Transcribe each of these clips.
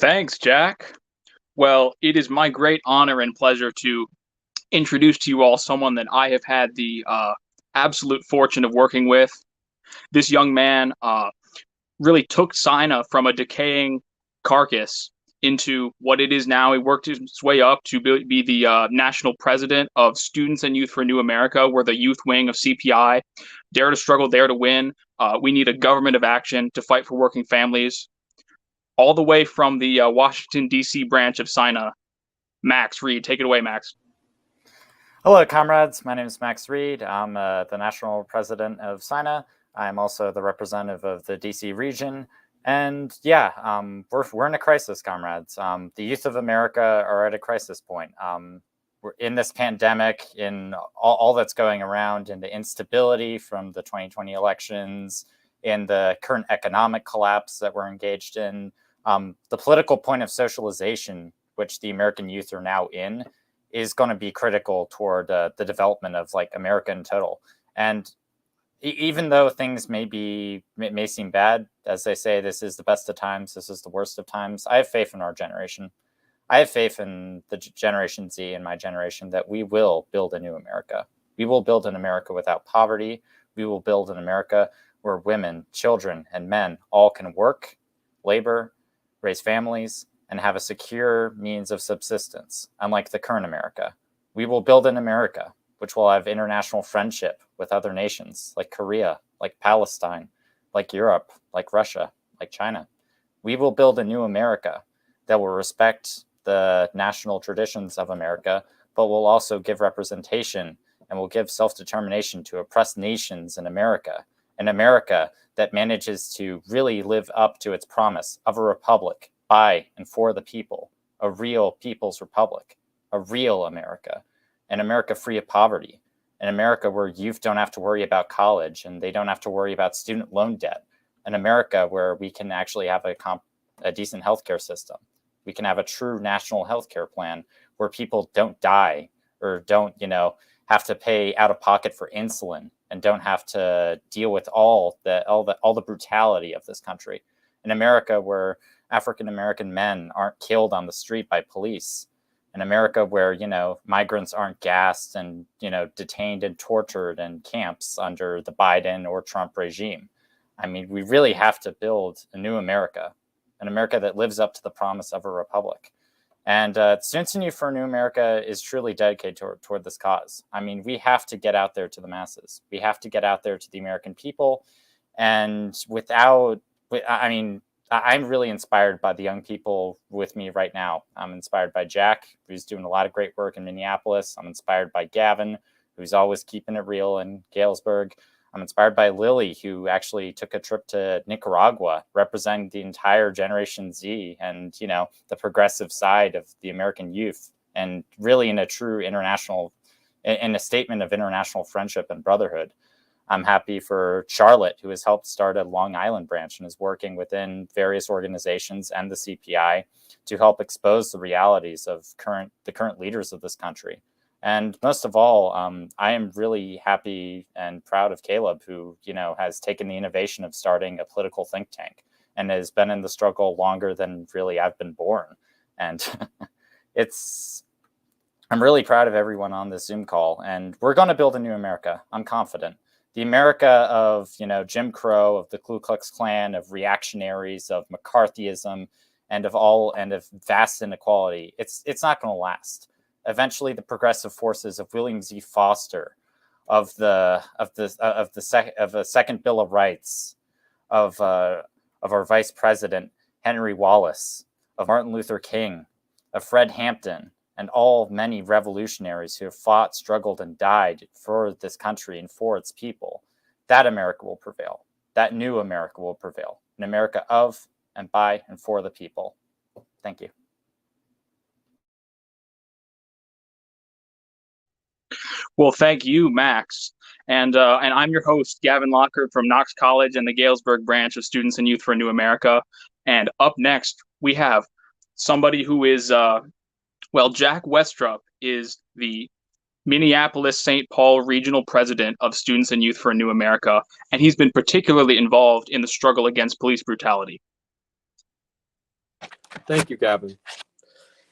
Thanks, Jack. Well, it is my great honor and pleasure to introduce to you all someone that I have had the absolute fortune of working with. This young man really took Sina from a decaying carcass into what it is now. He worked his way up to be the national president of Students and Youth for New America. We're the youth wing of CPI. Dare to struggle, dare to win. We need a government of action to fight for working families. All the way from the Washington, D.C. branch of Sina. Max Reed, take it away, Max. Hello, comrades. My name is Max Reed. I'm the national president of Sina. I'm also the representative of the DC region. And yeah, we're in a crisis, comrades. The youth of America are at a crisis point. We're in this pandemic, in all that's going around, in the instability from the 2020 elections, in the current economic collapse that we're engaged in, the political point of socialization, which the American youth are now in, is going to be critical toward the development of like America in total. And even though things may seem bad, as they say, this is the best of times, this is the worst of times, I have faith in our generation. I have faith in the Generation Z and my generation that we will build a new America. We will build an America without poverty. We will build an America where women, children, and men all can work, labor, raise families, and have a secure means of subsistence, unlike the current America. We will build an America which will have international friendship with other nations like Korea, like Palestine, like Europe, like Russia, like China. We will build a new America that will respect the national traditions of America, but will also give representation and will give self-determination to oppressed nations in America, an America that manages to really live up to its promise of a republic by and for the people, a real people's republic, a real America, an America free of poverty, an America where youth don't have to worry about college and they don't have to worry about student loan debt, an America where we can actually have a decent healthcare system. We can have a true national healthcare plan where people don't die or don't, have to pay out of pocket for insulin and don't have to deal with all the brutality of this country. An America where African American men aren't killed on the street by police. An America where, migrants aren't gassed and, detained and tortured in camps under the Biden or Trump regime. I mean, we really have to build a new America, an America that lives up to the promise of a republic. And Students and Youth for a New America is truly dedicated toward this cause. I mean, we have to get out there to the masses. We have to get out there to the American people. And I'm really inspired by the young people with me right now. I'm inspired by Jack, who's doing a lot of great work in Minneapolis. I'm inspired by Gavin, who's always keeping it real in Galesburg. I'm inspired by Lily, who actually took a trip to Nicaragua, representing the entire Generation Z and, the progressive side of the American youth, and really in a statement of international friendship and brotherhood. I'm happy for Charlotte, who has helped start a Long Island branch and is working within various organizations and the CPI to help expose the realities of the current leaders of this country. And most of all, I am really happy and proud of Caleb, who, has taken the innovation of starting a political think tank and has been in the struggle longer than really I've been born. And I'm really proud of everyone on this Zoom call, and we're going to build a new America. I'm confident. The America of, Jim Crow, of the Ku Klux Klan, of reactionaries, of McCarthyism, and of vast inequality. It's not going to last. Eventually, the progressive forces of William Z. Foster, of a Second Bill of Rights, of our Vice President Henry Wallace, of Martin Luther King, of Fred Hampton, and many revolutionaries who have fought, struggled, and died for this country and for its people. That America will prevail. That new America will prevail. An America of and by and for the people. Thank you. Well, thank you, Max. And I'm your host, Gavin Lockhart from Knox College and the Galesburg branch of Students and Youth for a New America. And up next, we have somebody who is, Jack Westrup is the Minneapolis-St. Paul regional president of Students and Youth for a New America, and he's been particularly involved in the struggle against police brutality. Thank you, Gavin.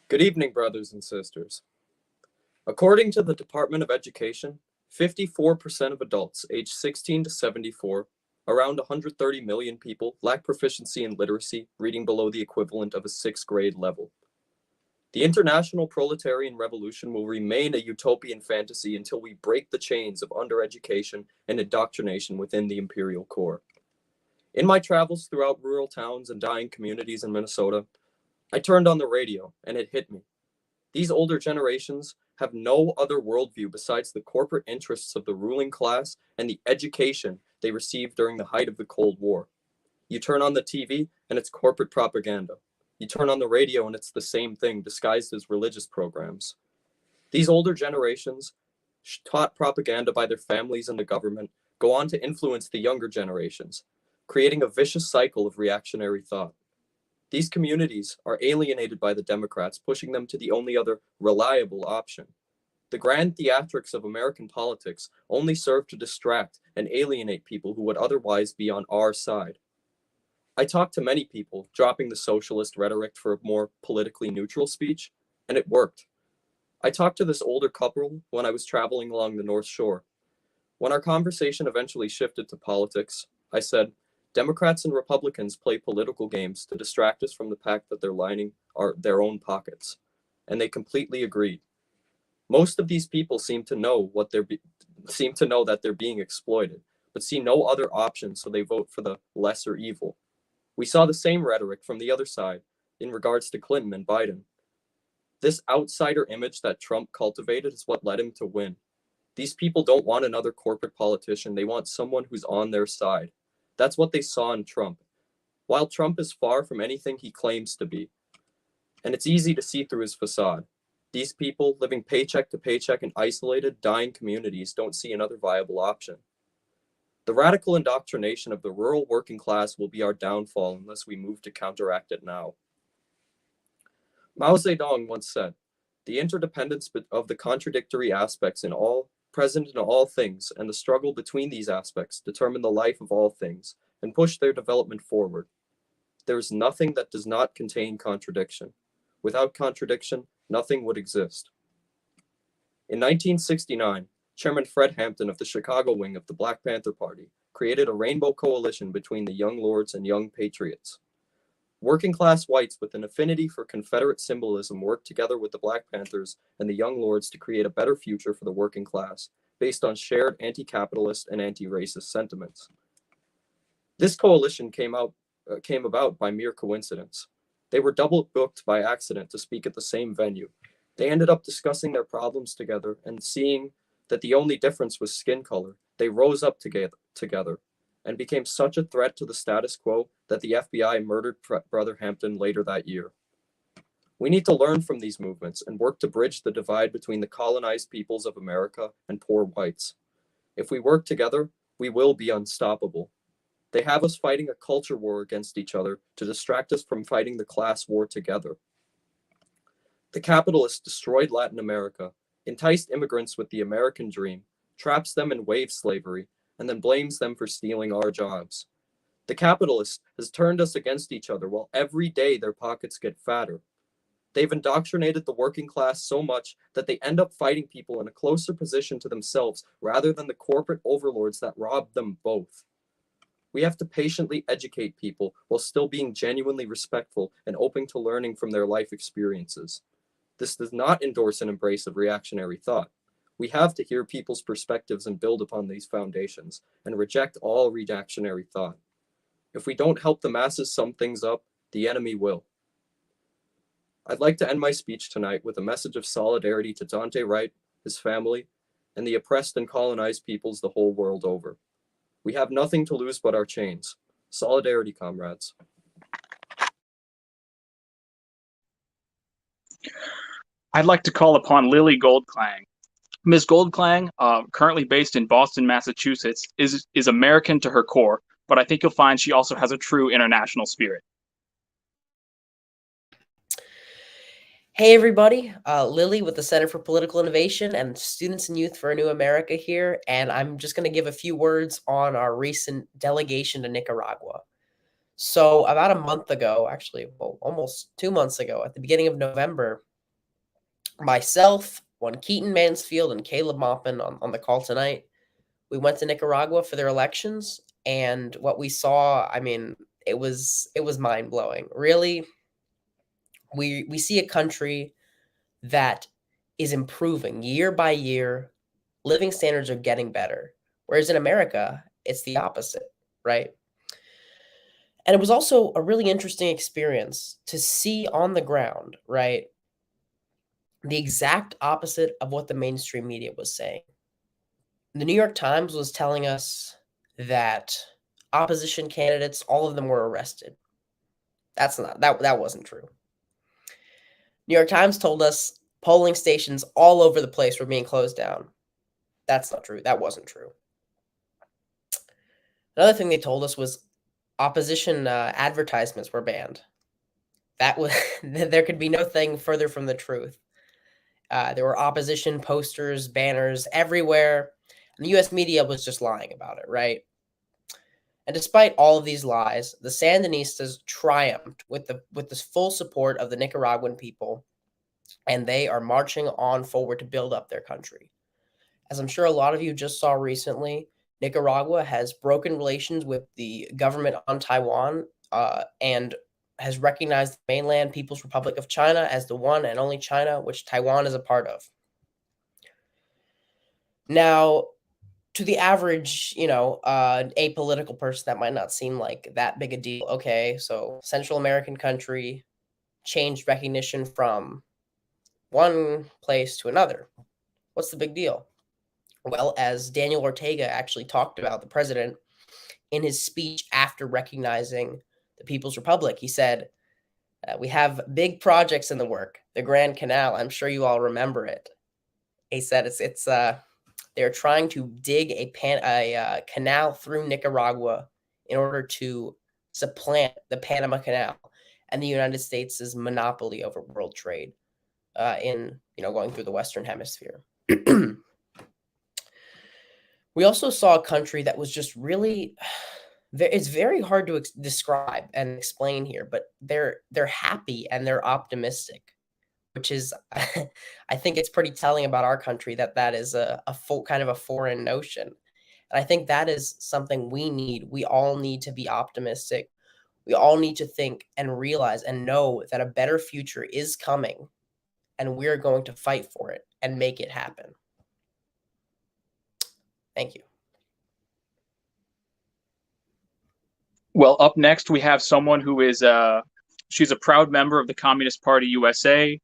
Good evening, brothers and sisters. According to the Department of Education, 54% of adults aged 16 to 74, around 130 million people, lack proficiency in literacy, reading below the equivalent of a 6th grade level. The international proletarian revolution will remain a utopian fantasy until we break the chains of undereducation and indoctrination within the imperial core. In my travels throughout rural towns and dying communities in Minnesota, I turned on the radio and it hit me. These older generations have no other worldview besides the corporate interests of the ruling class and the education they received during the height of the Cold War. You turn on the TV and it's corporate propaganda. You turn on the radio and it's the same thing disguised as religious programs. These older generations, taught propaganda by their families and the government, go on to influence the younger generations, creating a vicious cycle of reactionary thought. These communities are alienated by the Democrats, pushing them to the only other reliable option. The grand theatrics of American politics only serve to distract and alienate people who would otherwise be on our side. I talked to many people, dropping the socialist rhetoric for a more politically neutral speech, and it worked. I talked to this older couple when I was traveling along the North Shore. When our conversation eventually shifted to politics, I said, Democrats and Republicans play political games to distract us from the fact that they're lining their own pockets. And they completely agreed. Most of these people seem to know that they're being exploited, but see no other option, so they vote for the lesser evil. We saw the same rhetoric from the other side in regards to Clinton and Biden. This outsider image that Trump cultivated is what led him to win. These people don't want another corporate politician. They want someone who's on their side. That's what they saw in Trump. While Trump is far from anything he claims to be, and it's easy to see through his facade, these people living paycheck to paycheck in isolated, dying communities don't see another viable option. The radical indoctrination of the rural working class will be our downfall unless we move to counteract it now. Mao Zedong once said, the interdependence of the contradictory aspects present in all things, and the struggle between these aspects determine the life of all things and push their development forward. There is nothing that does not contain contradiction. Without contradiction, nothing would exist. In 1969, Chairman Fred Hampton of the Chicago wing of the Black Panther Party created a rainbow coalition between the Young Lords and Young Patriots. Working class whites with an affinity for Confederate symbolism worked together with the Black Panthers and the Young Lords to create a better future for the working class based on shared anti-capitalist and anti-racist sentiments. This coalition came about by mere coincidence. They were double booked by accident to speak at the same venue. They ended up discussing their problems together, and seeing that the only difference was skin color, they rose up together and became such a threat to the status quo that the FBI murdered Brother Hampton later that year. We need to learn from these movements and work to bridge the divide between the colonized peoples of America and poor whites. If we work together, we will be unstoppable. They have us fighting a culture war against each other to distract us from fighting the class war together. The capitalists destroyed Latin America, enticed immigrants with the American dream, traps them in wage slavery, and then blames them for stealing our jobs. The capitalist has turned us against each other while every day their pockets get fatter. They've indoctrinated the working class so much that they end up fighting people in a closer position to themselves rather than the corporate overlords that robbed them both. We have to patiently educate people while still being genuinely respectful and open to learning from their life experiences. This does not endorse an embrace of reactionary thought. We have to hear people's perspectives and build upon these foundations and reject all reactionary thought. If we don't help the masses sum things up, the enemy will. I'd like to end my speech tonight with a message of solidarity to Dante Wright, his family, and the oppressed and colonized peoples the whole world over. We have nothing to lose but our chains. Solidarity, comrades. I'd like to call upon Lily Goldklang. Ms. Goldklang, currently based in Boston, Massachusetts, is American to her core, but I think you'll find she also has a true international spirit. Hey everybody, Lily with the Center for Political Innovation and Students and Youth for a New America here, and I'm just going to give a few words on our recent delegation to Nicaragua. So about a month ago, actually, well, almost 2 months ago, at the beginning of November, myself, one Keaton Mansfield, and Caleb Maupin on the call tonight, we went to Nicaragua for their elections, and what we saw, I mean, it was mind blowing. Really, we see a country that is improving year by year. Living standards are getting better, whereas in America, it's the opposite, right? And it was also a really interesting experience to see on the ground, right? The exact opposite of what the mainstream media was saying. The New York Times was telling us that opposition candidates, all of them were arrested. That wasn't true. New York Times told us polling stations all over the place were being closed down. That's not true. That wasn't true. Another thing they told us was opposition advertisements were banned. That was there could be no thing further from the truth. There were opposition posters, banners everywhere, and the U.S. media was just lying about it, right? And despite all of these lies, the Sandinistas triumphed with the full support of the Nicaraguan people, and they are marching on forward to build up their country. As I'm sure a lot of you just saw recently, Nicaragua has broken relations with the government on Taiwan and has recognized the mainland People's Republic of China as the one and only China, which Taiwan is a part of. Now, to the average, apolitical person, that might not seem like that big a deal. Okay, so Central American country changed recognition from one place to another. What's the big deal? Well, as Daniel Ortega actually talked about, the president, in his speech after recognizing the People's Republic, he said, we have big projects in the work. The Grand Canal, I'm sure you all remember it. He said they're trying to dig a canal through Nicaragua in order to supplant the Panama Canal and the United States' monopoly over world trade going through the Western Hemisphere. We also saw a country that was just really, it's very hard to describe and explain here, but they're happy and they're optimistic, which is, I think it's pretty telling about our country that is a full kind of a foreign notion. And I think that is something we need. We all need to be optimistic. We all need to think and realize and know that a better future is coming, and we're going to fight for it and make it happen. Thank you. Well, up next we have someone who is she's a proud member of the Communist Party USA.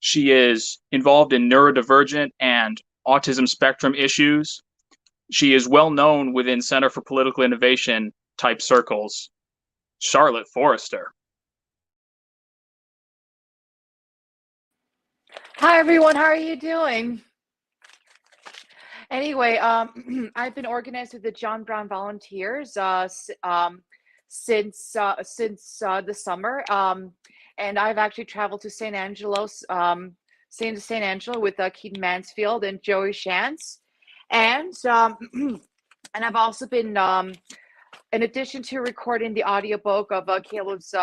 She is involved in neurodivergent and autism spectrum issues. She is well known within Center for Political Innovation type circles. Charlotte Forrester. Hi, everyone. How are you doing? Anyway, I've been organized with the John Brown Volunteers since the summer, and I've actually traveled to St. Angelo with Keaton Mansfield and Joey Shantz, and I've also been, in addition to recording the audiobook of Caleb's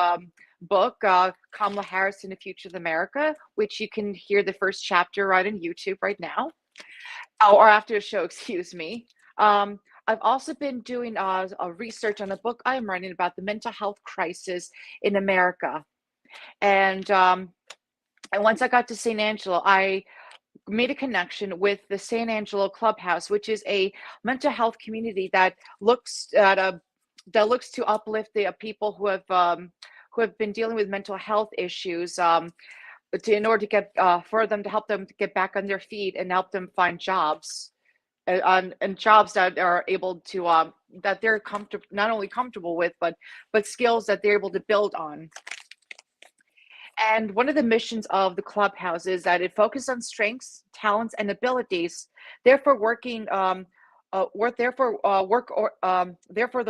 book, Kamala Harris in the Future of America, which you can hear the first chapter right on YouTube right now. Or after the show, excuse me. I've also been doing a research on a book I'm writing about the mental health crisis in America. And once I got to St. Angelo, I made a connection with the St. Angelo Clubhouse, which is a mental health community that looks to uplift the people who have been dealing with mental health issues. In order to get for them to help them to get back on their feet and help them find jobs, and jobs that are able to that they're not only comfortable with, but skills that they're able to build on. And one of the missions of the clubhouse is that it focuses on strengths, talents, and abilities. Therefore, the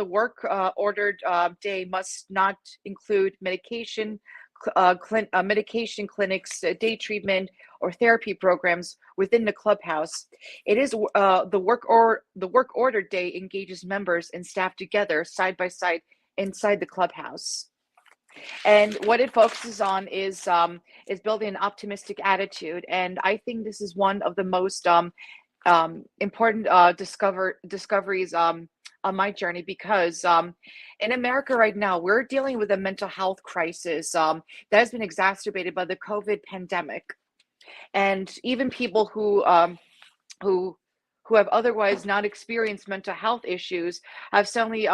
work ordered day must not include medication clinics, day treatment, or therapy programs within the clubhouse. It is the work order day engages members and staff together side by side inside the clubhouse. And what it focuses on is building an optimistic attitude. And I think this is one of the most important discoveries on my journey, because in America right now, we're dealing with a mental health crisis that has been exacerbated by the COVID pandemic. And even people who have otherwise not experienced mental health issues have suddenly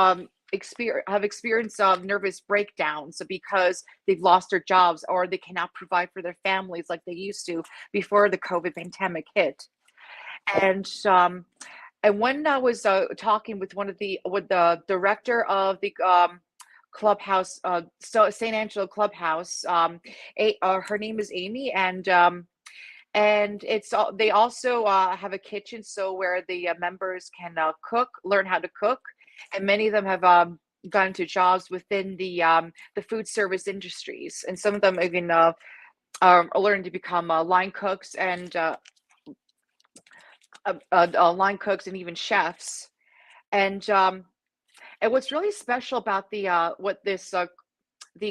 experienced nervous breakdowns because they've lost their jobs, or they cannot provide for their families like they used to before the COVID pandemic hit. And when I was talking with the director of the clubhouse, St. Angelo Clubhouse, her name is Amy, and they also have a kitchen, so where the members can learn how to cook, and many of them have gone into jobs within the food service industries, and some of them even are learning to become line cooks and even chefs. And what's really special about the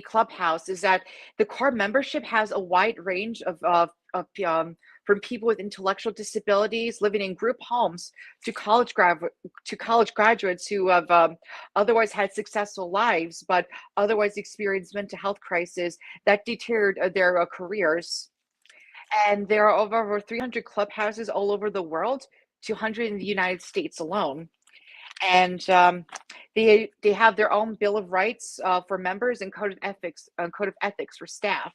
clubhouse is that the core membership has a wide range of from people with intellectual disabilities living in group homes to college graduates who have otherwise had successful lives but otherwise experienced mental health crises that deterred their careers. And there are over 300 clubhouses all over the world, 200 in the United States alone. And they have their own Bill of Rights for members and code of ethics for staff.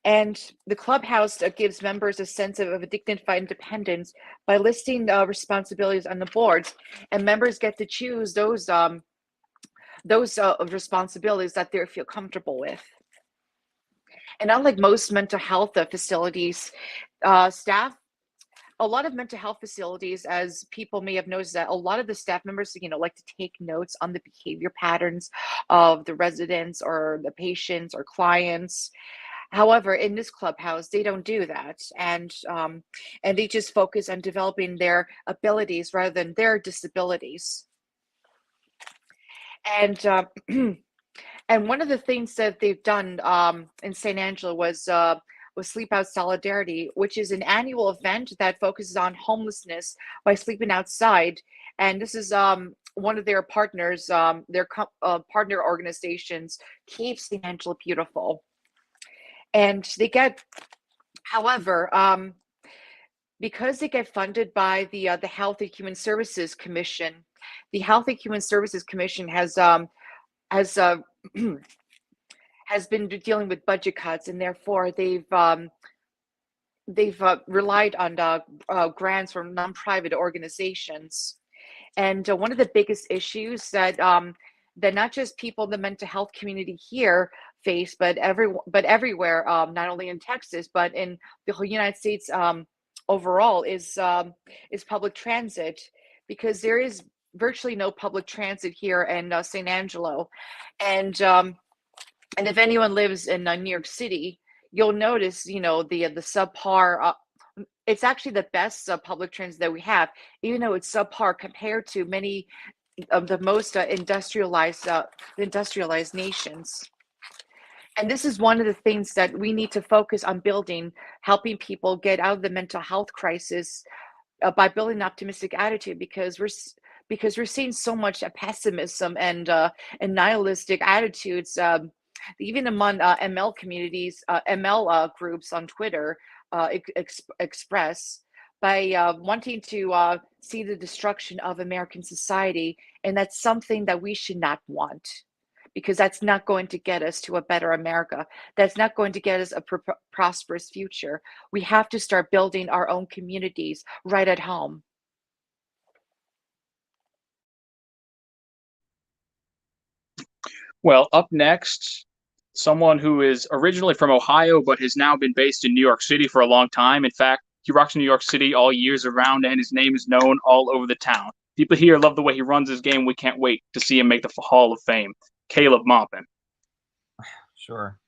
And the clubhouse gives members a sense of a dignified independence by listing responsibilities on the boards, and members get to choose those responsibilities that they feel comfortable with. And unlike most mental health facilities, staff, a lot of mental health facilities, as people may have noticed, that a lot of the staff members, like to take notes on the behavior patterns of the residents or the patients or clients. However, in this clubhouse, they don't do that, and they just focus on developing their abilities rather than their disabilities. And and one of the things that they've done in St. Angelo was Sleep Out Solidarity, which is an annual event that focuses on homelessness by sleeping outside. And this is one of their partners, their partner organizations, Keep St. Angelo Beautiful. And they get, however, because they get funded by the Health and Human Services Commission, the Health and Human Services Commission has been dealing with budget cuts, and therefore they've relied on grants from non-private organizations. And one of the biggest issues that not just people in the mental health community here face, but everywhere, not only in Texas but in the whole United States overall, is public transit, because there is virtually no public transit here in St. Angelo. And if anyone lives in New York City, you'll notice, the subpar. It's actually the best public transit that we have, even though it's subpar compared to many of the most industrialized nations. And this is one of the things that we need to focus on building, helping people get out of the mental health crisis by building an optimistic attitude, because we're seeing so much pessimism and nihilistic attitudes, even among ML communities, ML groups on Twitter express by wanting to see the destruction of American society. And that's something that we should not want, because that's not going to get us to a better America. That's not going to get us a prosperous future. We have to start building our own communities right at home. Well, up next, someone who is originally from Ohio but has now been based in New York City for a long time. In fact, he rocks New York City all years around, and his name is known all over the town. People here love the way he runs his game. We can't wait to see him make the Hall of Fame. Caleb Maupin. Sure.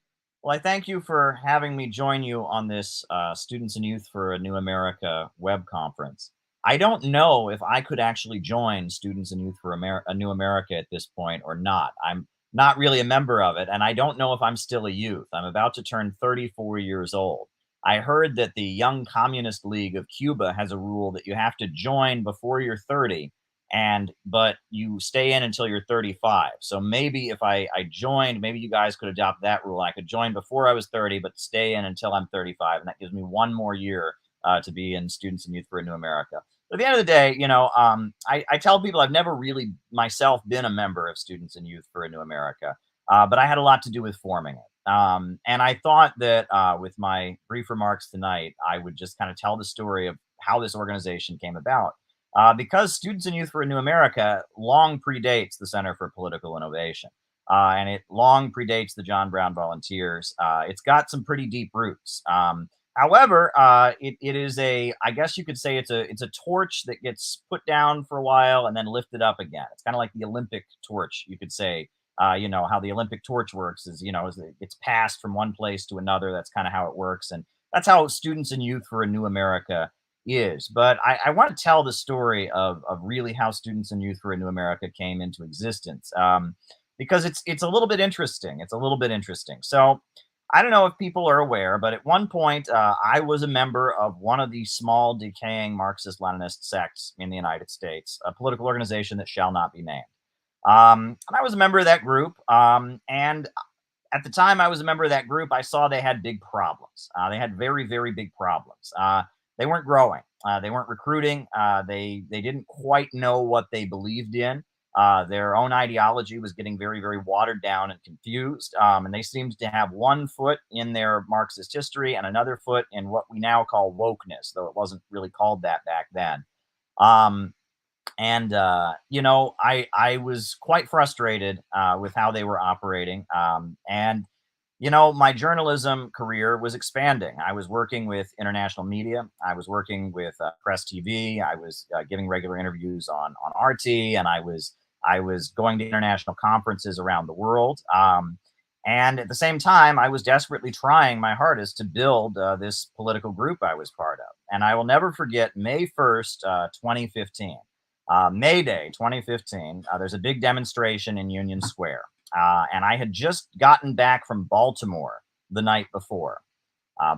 Well, I thank you for having me join you on this Students and Youth for a New America web conference. I don't know if I could actually join Students and Youth for a New America at this point or not. I'm not really a member of it, and I don't know if I'm still a youth. I'm about to turn 34 years old. I heard that the Young Communist League of Cuba has a rule that you have to join before you're 30, but you stay in until you're 35. So maybe if I joined, maybe you guys could adopt that rule. I could join before I was 30, but stay in until I'm 35, and that gives me one more year to be in Students and Youth for a New America. But at the end of the day, I tell people I've never really myself been a member of Students and Youth for a New America, but I had a lot to do with forming it. And I thought that with my brief remarks tonight, I would just kind of tell the story of how this organization came about. Because Students and Youth for a New America long predates the Center for Political Innovation, and it long predates the John Brown Volunteers. It's got some pretty deep roots. However, it is I guess you could say it's a torch that gets put down for a while and then lifted up again. It's kind of like the Olympic torch, you could say. How the Olympic torch works is it's passed from one place to another. That's kind of how it works. And that's how Students and Youth for a New America is. But I want to tell the story of really how Students and Youth for a New America came into existence, because it's a little bit interesting. It's a little bit interesting. So I don't know if people are aware, but at one point, I was a member of one of the small, decaying Marxist-Leninist sects in the United States, a political organization that shall not be named. And I was a member of that group. And at the time I was a member of that group, I saw they had big problems. They had very, very big problems. They weren't growing. They weren't recruiting. They didn't quite know what they believed in. Their own ideology was getting very, very watered down and confused. And they seemed to have one foot in their Marxist history and another foot in what we now call wokeness, though it wasn't really called that back then. I was quite frustrated with how they were operating. My journalism career was expanding. I was working with international media. I was working with Press TV. I was giving regular interviews on RT, and I was going to international conferences around the world. And at the same time, I was desperately trying my hardest to build this political group I was part of. And I will never forget May 1st, 2015. May Day 2015, there's a big demonstration in Union Square. And I had just gotten back from Baltimore the night before.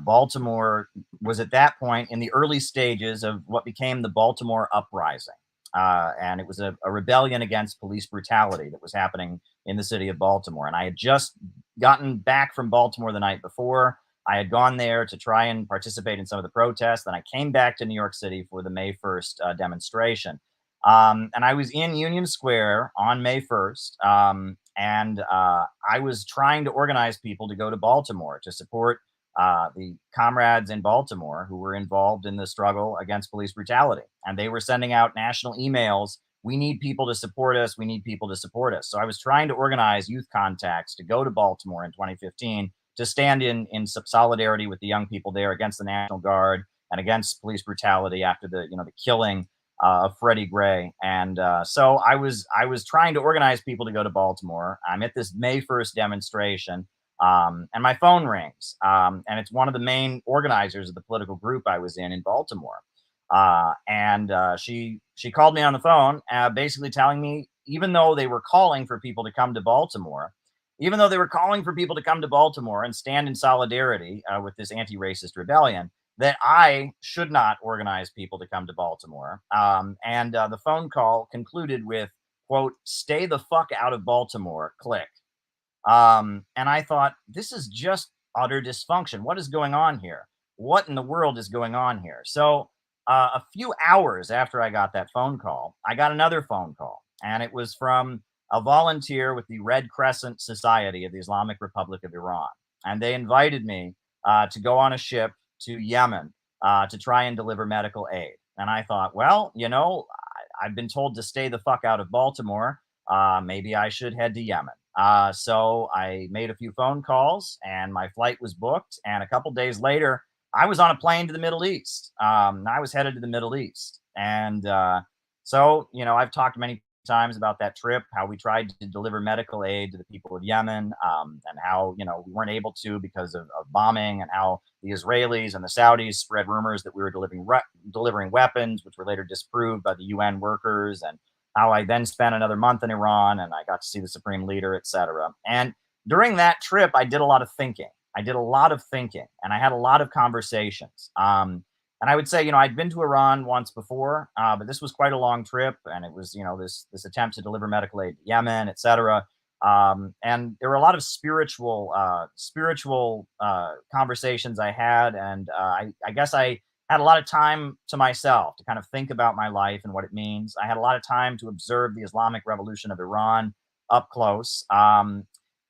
Baltimore was at that point in the early stages of what became the Baltimore Uprising. And it was a rebellion against police brutality that was happening in the city of Baltimore. And I had just gotten back from Baltimore the night before. I had gone there to try and participate in some of the protests. Then I came back to New York City for the May 1st demonstration. And I was in Union Square on May 1st. I was trying to organize people to go to Baltimore to support the comrades in Baltimore who were involved in the struggle against police brutality. And they were sending out national emails. We need people to support us. We need people to support us. So I was trying to organize youth contacts to go to Baltimore in 2015 to stand in solidarity with the young people there against the National Guard and against police brutality after the killing of Freddie Gray. And so I was trying to organize people to go to Baltimore. I'm at this May 1st demonstration, and my phone rings. And it's one of the main organizers of the political group I was in Baltimore. She called me on the phone, basically telling me, even though they were calling for people to come to Baltimore, and stand in solidarity with this anti-racist rebellion, that I should not organize people to come to Baltimore. The phone call concluded with, quote, "Stay the fuck out of Baltimore, click." And I thought, this is just utter dysfunction. What is going on here? What in the world is going on here? So a few hours after I got that phone call, I got another phone call, and it was from a volunteer with the Red Crescent Society of the Islamic Republic of Iran. And they invited me to go on a ship to Yemen to try and deliver medical aid. And I thought, well, I've been told to stay the fuck out of Baltimore. Maybe I should head to Yemen. So I made a few phone calls, and my flight was booked. And a couple days later, I was on a plane to the Middle East. I was headed to the Middle East. And so, I've talked to many times about that trip, how we tried to deliver medical aid to the people of Yemen, and how, you know, we weren't able to because of bombing, and how the Israelis and the Saudis spread rumors that we were delivering weapons, which were later disproved by the UN workers, and how I then spent another month in Iran and I got to see the supreme leader, etc. And during that trip, I did a lot of thinking. And I had a lot of conversations. And I would say, you know, I'd been to Iran once before, but this was quite a long trip, and it was, you know, this attempt to deliver medical aid to Yemen, etc. And there were a lot of spiritual conversations I had, and I guess I had a lot of time to myself to kind of think about my life and what it means. I had a lot of time to observe the Islamic Revolution of Iran up close.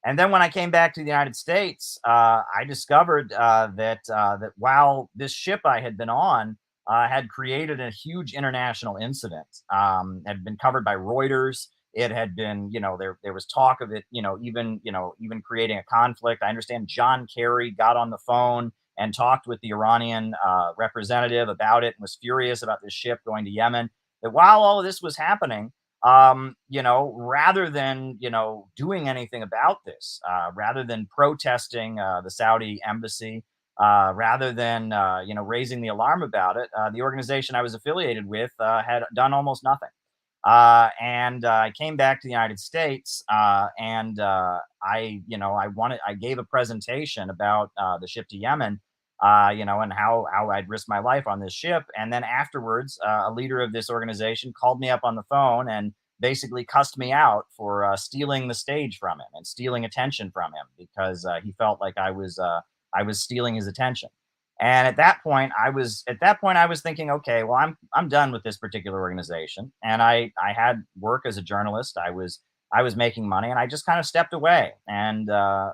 And then when I came back to the United States, I discovered that while this ship I had been on had created a huge international incident, had been covered by Reuters. It had been, you know, there was talk of it, you know, even creating a conflict. I understand John Kerry got on the phone and talked with the Iranian representative about it and was furious about this ship going to Yemen. That while all of this was happening, you know, rather than, you know, doing anything about this, rather than protesting the Saudi embassy, rather than, you know, raising the alarm about it, the organization I was affiliated with had done almost nothing. And I came back to the United States, and I gave a presentation about the ship to Yemen, you know, and how I'd risked my life on this ship. And then afterwards, a leader of this organization called me up on the phone and basically cussed me out for stealing the stage from him and stealing attention from him, because he felt like I was stealing his attention. And at that point, I was thinking, okay, well, I'm done with this particular organization. And I had work as a journalist. I was making money, and I just kind of stepped away. And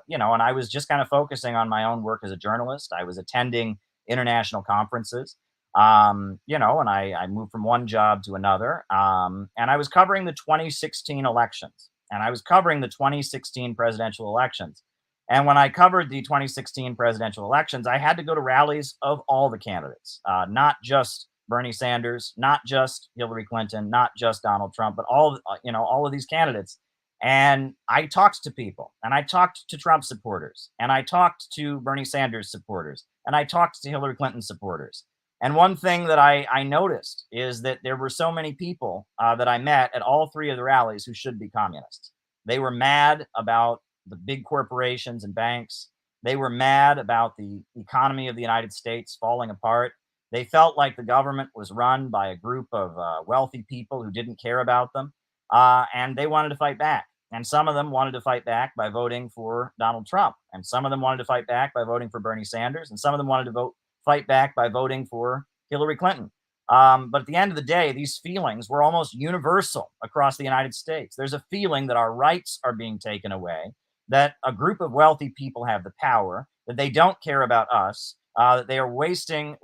you know, and I was just kind of focusing on my own work as a journalist. I was attending international conferences, you know, and I moved from one job to another. And I was covering the 2016 elections, and I was covering the 2016 presidential elections. And when I covered the 2016 presidential elections, I had to go to rallies of all the candidates, not just Bernie Sanders, not just Hillary Clinton, not just Donald Trump, but all, you know, all of these candidates. And I talked to people, and I talked to Trump supporters, and I talked to Bernie Sanders supporters, and I talked to Hillary Clinton supporters. And one thing that I noticed is that there were so many people that I met at all three of the rallies who should be communists. They were mad about the big corporations and banks. They were mad about the economy of the United States falling apart. They felt like the government was run by a group of wealthy people who didn't care about them, and they wanted to fight back. And some of them wanted to fight back by voting for Donald Trump, and some of them wanted to fight back by voting for Bernie Sanders, and some of them wanted to fight back by voting for Hillary Clinton. But at the end of the day, these feelings were almost universal across the United States. There's a feeling that our rights are being taken away, that a group of wealthy people have the power, that they don't care about us, that they are wasting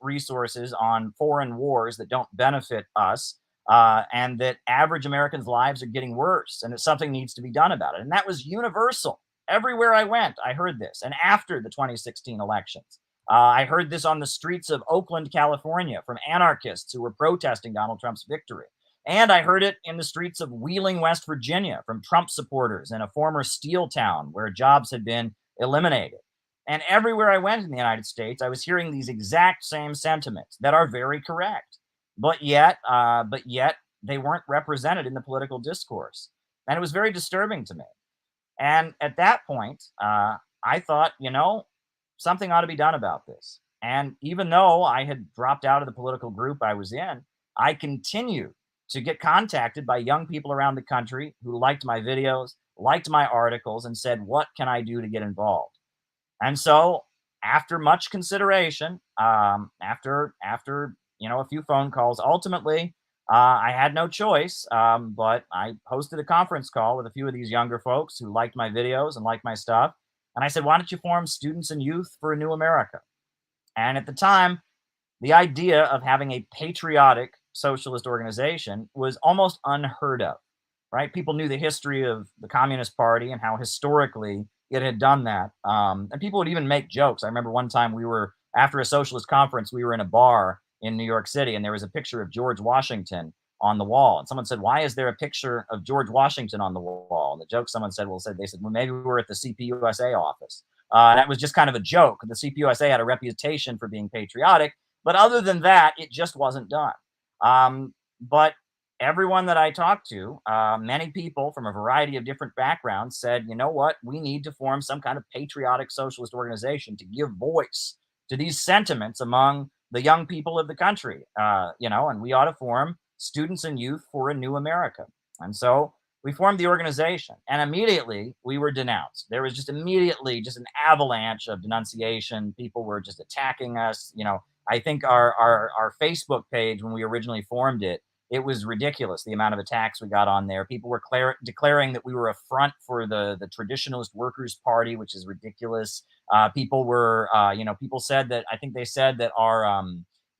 resources on foreign wars that don't benefit us, and that average Americans' lives are getting worse, and that something needs to be done about it. And that was universal. Everywhere I went, I heard this. And after the 2016 elections, I heard this on the streets of Oakland, California, from anarchists who were protesting Donald Trump's victory. And I heard it in the streets of Wheeling, West Virginia, from Trump supporters in a former steel town where jobs had been eliminated. And everywhere I went in the United States, I was hearing these exact same sentiments that are very correct. But yet they weren't represented in the political discourse. And it was very disturbing to me. And at that point, I thought, you know, something ought to be done about this. And even though I had dropped out of the political group I was in, I continued to get contacted by young people around the country who liked my videos, liked my articles, and said, what can I do to get involved? And so after much consideration, after you know, a few phone calls, ultimately, I had no choice, but I hosted a conference call with a few of these younger folks who liked my videos and liked my stuff. And I said, why don't you form Students and Youth for a New America? And at the time, the idea of having a patriotic socialist organization was almost unheard of, right? People knew the history of the Communist Party and how historically it had done that. And people would even make jokes. I remember one time after a socialist conference, we were in a bar in New York City, and there was a picture of George Washington on the wall. And someone said, why is there a picture of George Washington on the wall? And the joke someone said, well, maybe we're at the CPUSA office. That was just kind of a joke. The CPUSA had a reputation for being patriotic, but other than that, it just wasn't done. But everyone that I talked to, many people from a variety of different backgrounds said, you know what, we need to form some kind of patriotic socialist organization to give voice to these sentiments among the young people of the country, and we ought to form Students and Youth for a New America. And so we formed the organization, and immediately we were denounced. There was just immediately just an avalanche of denunciation. People were just attacking us. I think our Facebook page, when we originally formed it, it was ridiculous, the amount of attacks we got on there. People were declaring that we were a front for the Traditionalist Workers' Party, which is ridiculous. People were, people said that, I think they said that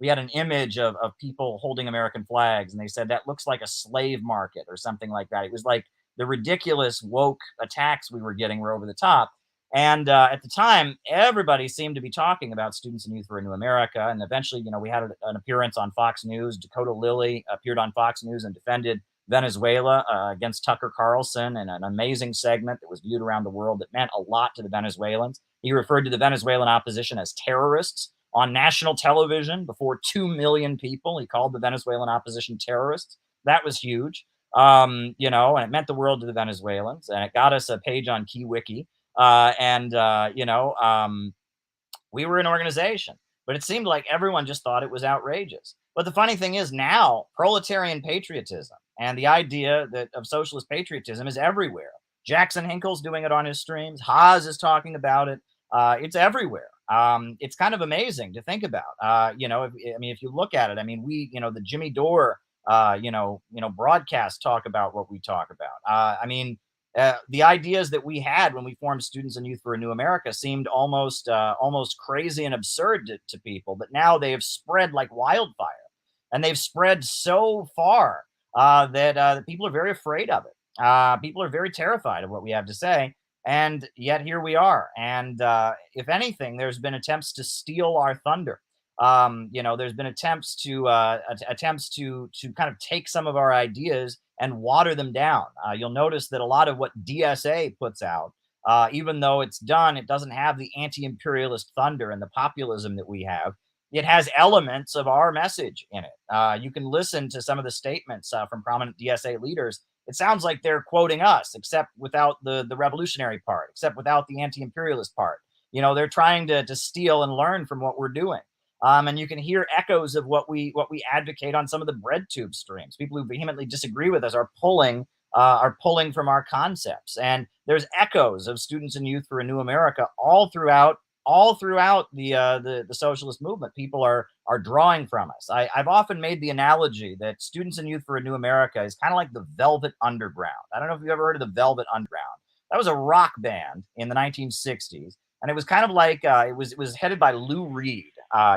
we had an image of people holding American flags, and they said that looks like a slave market or something like that. It was like the ridiculous woke attacks we were getting were over the top. And at the time, everybody seemed to be talking about Students and Youth for a New America. And eventually, we had an appearance on Fox News. Dakota Lilly appeared on Fox News and defended Venezuela against Tucker Carlson in an amazing segment that was viewed around the world that meant a lot to the Venezuelans. He referred to the Venezuelan opposition as terrorists on national television before 2 million people. He called the Venezuelan opposition terrorists. That was huge, and it meant the world to the Venezuelans. And it got us a page on KeyWiki. We were an organization, but it seemed like everyone just thought it was outrageous. But the funny thing is now proletarian patriotism and the idea of socialist patriotism is everywhere. Jackson Hinkle's doing it on his streams. Haas is talking about it. It's everywhere. It's kind of amazing to think about. If you look at it, the Jimmy Dore, broadcasts talk about what we talk about. The ideas that we had when we formed Students and Youth for a New America seemed almost crazy and absurd to people, but now they have spread like wildfire, and they've spread so far that people are very afraid of it. People are very terrified of what we have to say, and yet here we are. And if anything, there's been attempts to steal our thunder. There's been attempts to kind of take some of our ideas and water them down. You'll notice that a lot of what DSA puts out, even though it's done, it doesn't have the anti-imperialist thunder and the populism that we have. It has elements of our message in it. You can listen to some of the statements from prominent DSA leaders. It sounds like they're quoting us, except without the revolutionary part, except without the anti-imperialist part. They're trying to steal and learn from what we're doing. And you can hear echoes of what we advocate on some of the BreadTube streams. People who vehemently disagree with us are pulling from our concepts. And there's echoes of Students and Youth for a New America all throughout the socialist movement. People are drawing from us. I've often made the analogy that Students and Youth for a New America is kind of like the Velvet Underground. I don't know if you've ever heard of the Velvet Underground. That was a rock band in the 1960s, and it was kind of like it was headed by Lou Reed.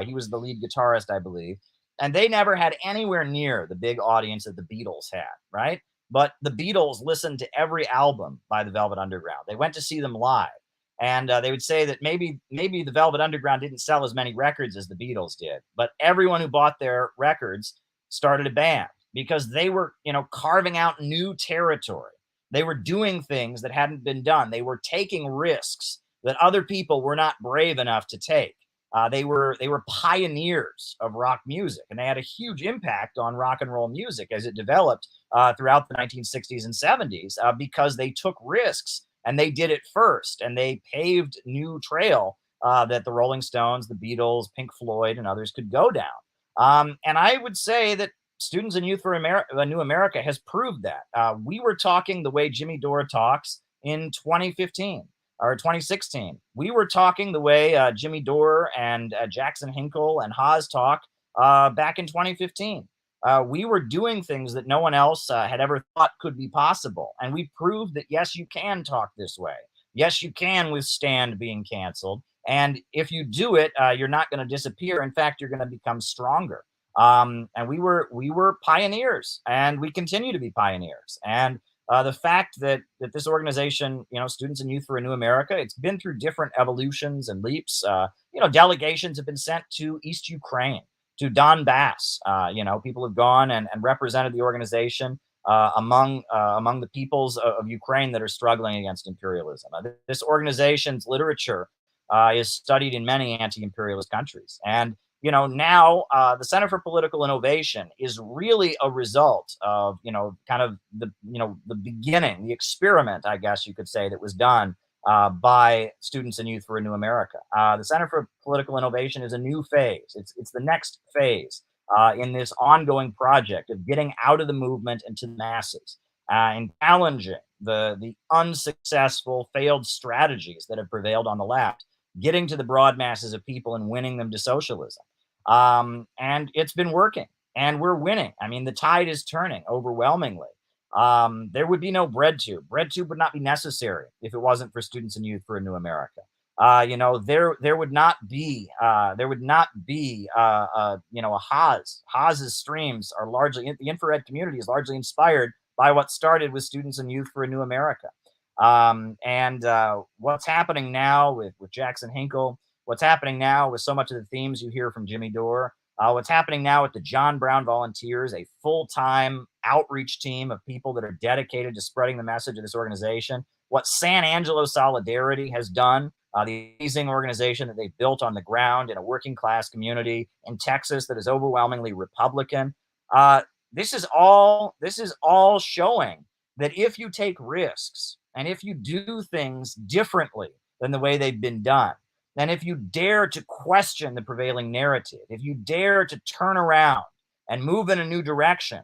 He was the lead guitarist, I believe, and they never had anywhere near the big audience that the Beatles had, right? But the Beatles listened to every album by the Velvet Underground. They went to see them live. And they would say that maybe the Velvet Underground didn't sell as many records as the Beatles did, but everyone who bought their records started a band because they were, carving out new territory. They were doing things that hadn't been done. They were taking risks that other people were not brave enough to take. They were pioneers of rock music, and they had a huge impact on rock and roll music as it developed throughout the 1960s and 70s because they took risks. And they did it first, and they paved new trail that the Rolling Stones, the Beatles, Pink Floyd, and others could go down. And I would say that Students and Youth for a New America has proved that. We were talking the way Jimmy Dore talks in 2015 or 2016. We were talking the way Jimmy Dore and Jackson Hinkle and Haas talk back in 2015. We were doing things that no one else had ever thought could be possible. And we proved that, yes, you can talk this way. Yes, you can withstand being canceled. And if you do it, you're not going to disappear. In fact, you're going to become stronger. And we were pioneers, and we continue to be pioneers. And the fact that this organization, Students and Youth for a New America, it's been through different evolutions and leaps. Delegations have been sent to East Ukraine. to Donbass. People have gone and represented the organization among the peoples of Ukraine that are struggling against imperialism. This organization's literature is studied in many anti-imperialist countries, and now the Center for Political Innovation is really a result of kind of the beginning, the experiment, I guess you could say, that was done by Students and Youth for a New America. The Center for Political Innovation is a new phase. It's the next phase in this ongoing project of getting out of the movement and to the masses and challenging the unsuccessful, failed strategies that have prevailed on the left, getting to the broad masses of people and winning them to socialism. And it's been working, and we're winning. I mean, the tide is turning overwhelmingly. There would be no bread tube. Bread tube would not be necessary if it wasn't for Students and Youth for a New America. There would not be a Haas. Haas's streams are largely, the infrared community is largely inspired by what started with Students and Youth for a New America. What's happening now with Jackson Hinkle, what's happening now with so much of the themes you hear from Jimmy Dore, what's happening now with the John Brown Volunteers, a full-time outreach team of people that are dedicated to spreading the message of this organization, what San Angelo Solidarity has done, the amazing organization that they built on the ground in a working class community in Texas that is overwhelmingly Republican. This is all showing that if you take risks and if you do things differently than the way they've been done, and if you dare to question the prevailing narrative, if you dare to turn around and move in a new direction,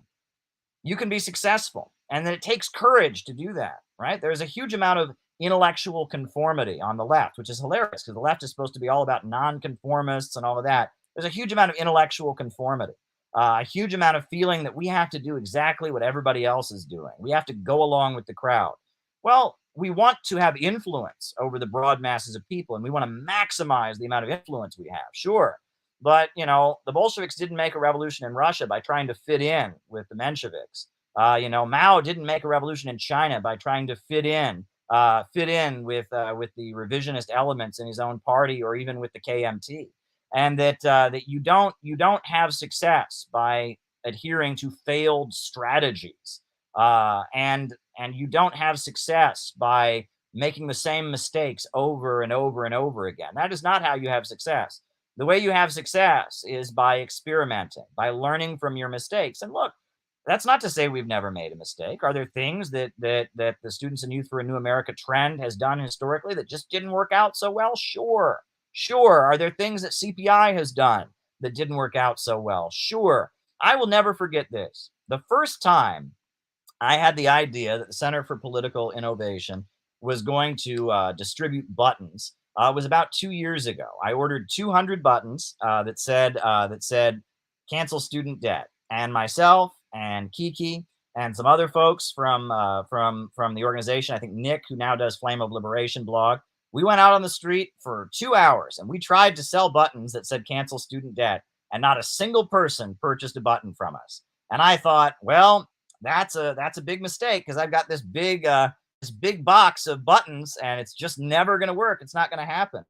you can be successful. And then it takes courage to do that, right? There's a huge amount of intellectual conformity on the left, which is hilarious because the left is supposed to be all about nonconformists and all of that. There's a huge amount of intellectual conformity, a huge amount of feeling that we have to do exactly what everybody else is doing. We have to go along with the crowd. Well, we want to have influence over the broad masses of people, and we want to maximize the amount of influence we have, sure. But, the Bolsheviks didn't make a revolution in Russia by trying to fit in with the Mensheviks. Mao didn't make a revolution in China by trying to fit in with the revisionist elements in his own party or even with the KMT. And that you don't have success by adhering to failed strategies. And you don't have success by making the same mistakes over and over and over again. That is not how you have success. The way you have success is by experimenting, by learning from your mistakes. And look, that's not to say we've never made a mistake. Are there things that the Students and Youth for a New America trend has done historically that just didn't work out so well? Sure. Are there things that CPI has done that didn't work out so well? Sure. I will never forget this. The first time I had the idea that the Center for Political Innovation was going to distribute buttons was about 2 years ago. I ordered 200 buttons that said cancel student debt, and myself and Kiki and some other folks from the organization, I think Nick, who now does Flame of Liberation blog, we went out on the street for 2 hours and we tried to sell buttons that said cancel student debt, and not a single person purchased a button from us. And I thought, well, that's a big mistake because I've got this big box of buttons and it's just never going to work. It's not going to happen.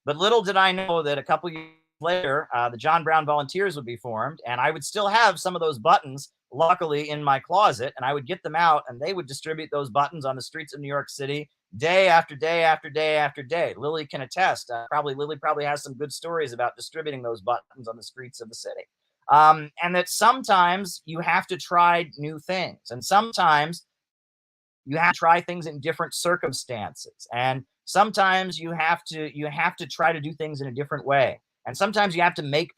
But little did I know that a couple years later, the John Brown Volunteers would be formed, and I would still have some of those buttons, luckily, in my closet, and I would get them out, and they would distribute those buttons on the streets of New York City day after day after day after day. Lily can attest. Lily probably has some good stories about distributing those buttons on the streets of the city. And that sometimes you have to try new things, and sometimes you have to try things in different circumstances, and sometimes you have to try to do things in a different way, and sometimes you have to make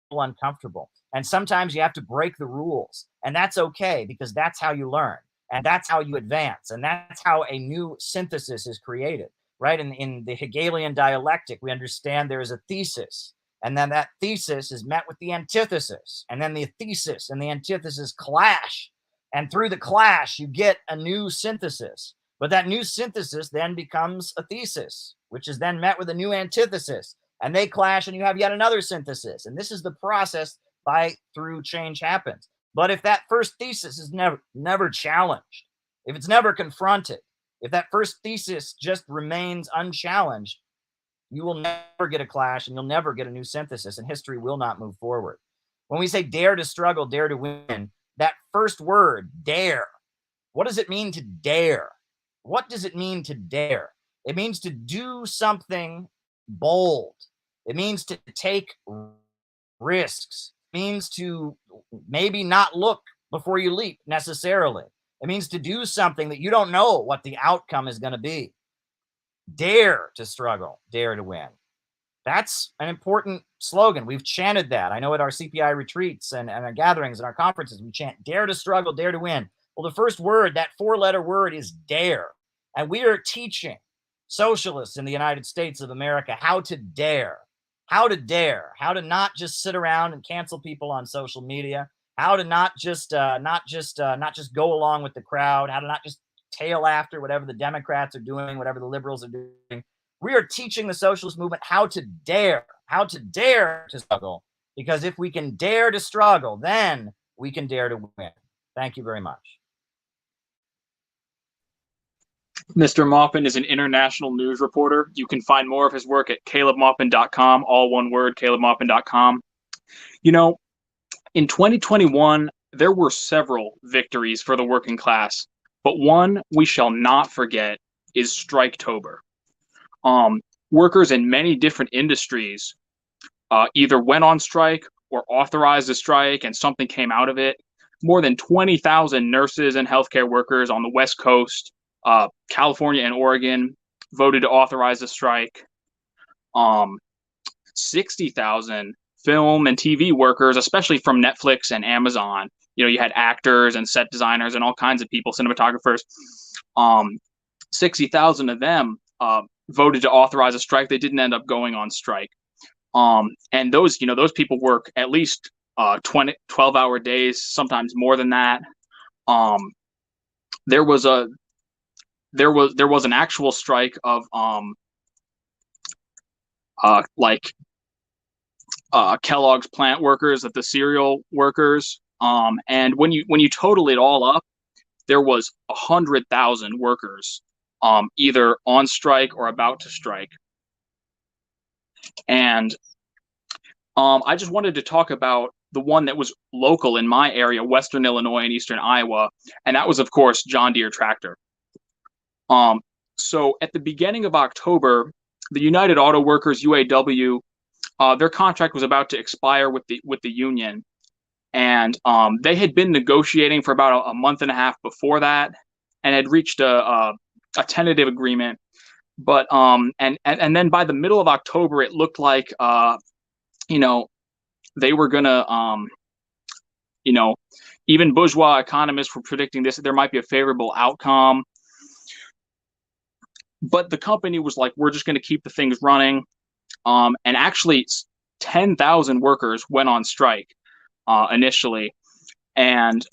people uncomfortable, and sometimes you have to break the rules, and that's okay because that's how you learn, and that's how you advance, and that's how a new synthesis is created, right? In the Hegelian dialectic, we understand there is a thesis, and then that thesis is met with the antithesis, and then the thesis and the antithesis clash. And through the clash, you get a new synthesis. But that new synthesis then becomes a thesis, which is then met with a new antithesis. And they clash, and you have yet another synthesis. And this is the process through change happens. But if that first thesis is never challenged, if it's never confronted, if that first thesis just remains unchallenged, you will never get a clash, and you'll never get a new synthesis, and history will not move forward. When we say dare to struggle, dare to win, that first word, dare, what does it mean to dare? What does it mean to dare? It means to do something bold. It means to take risks. It means to maybe not look before you leap necessarily. It means to do something that you don't know what the outcome is going to be. Dare to struggle, dare to win. That's an important slogan. We've chanted that. I know at our CPI retreats and our gatherings and our conferences, we chant dare to struggle, dare to win. Well, the first word, that 4-letter word, is dare. And we are teaching socialists in the United States of America how to dare, how to not just sit around and cancel people on social media, how to not just go along with the crowd, how to not just tail after whatever the Democrats are doing, whatever the liberals are doing. We are teaching the socialist movement how to dare to struggle, because if we can dare to struggle, then we can dare to win. Thank you very much. Mr. Maupin is an international news reporter. You can find more of his work at calebmaupin.com, all one word, calebmaupin.com. You know, in 2021, there were several victories for the working class, but one we shall not forget is Striketober. Workers in many different industries either went on strike or authorized a strike, and something came out of it. More than 20,000 nurses and healthcare workers on the West Coast, California and Oregon, voted to authorize a strike. 60,000 film and TV workers, especially from Netflix and Amazon. You know, you had actors and set designers and all kinds of people, cinematographers. 60,000 of them voted to authorize a strike. They didn't end up going on strike. And those people work at least 12-hour days, sometimes more than that. There was an actual strike of Kellogg's plant workers, of the cereal workers. And when you total it all up, there was 100,000 workers either on strike or about to strike. And I just wanted to talk about the one that was local in my area, Western Illinois and Eastern Iowa, and that was, of course, John Deere Tractor. So at the beginning of October, the United Auto Workers, UAW, their contract was about to expire with the union, and they had been negotiating for about a month and a half before that, and had reached a tentative agreement. But and then by the middle of October, it looked like they were gonna even bourgeois economists were predicting this, that there might be a favorable outcome. But the company was like, we're just going to keep the things running. And actually 10,000 workers went on strike initially. And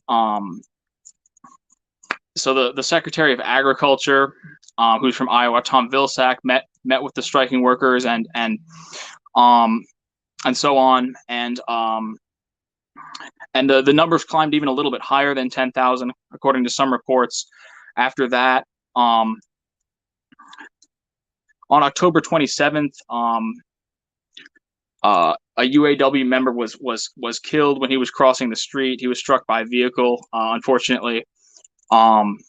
so the Secretary of Agriculture, who's from Iowa, Tom Vilsack, met with the striking workers and so on. And the numbers climbed even a little bit higher than 10,000, according to some reports. After that, on October 27th, a UAW member was killed when he was crossing the street. He was struck by a vehicle, unfortunately. And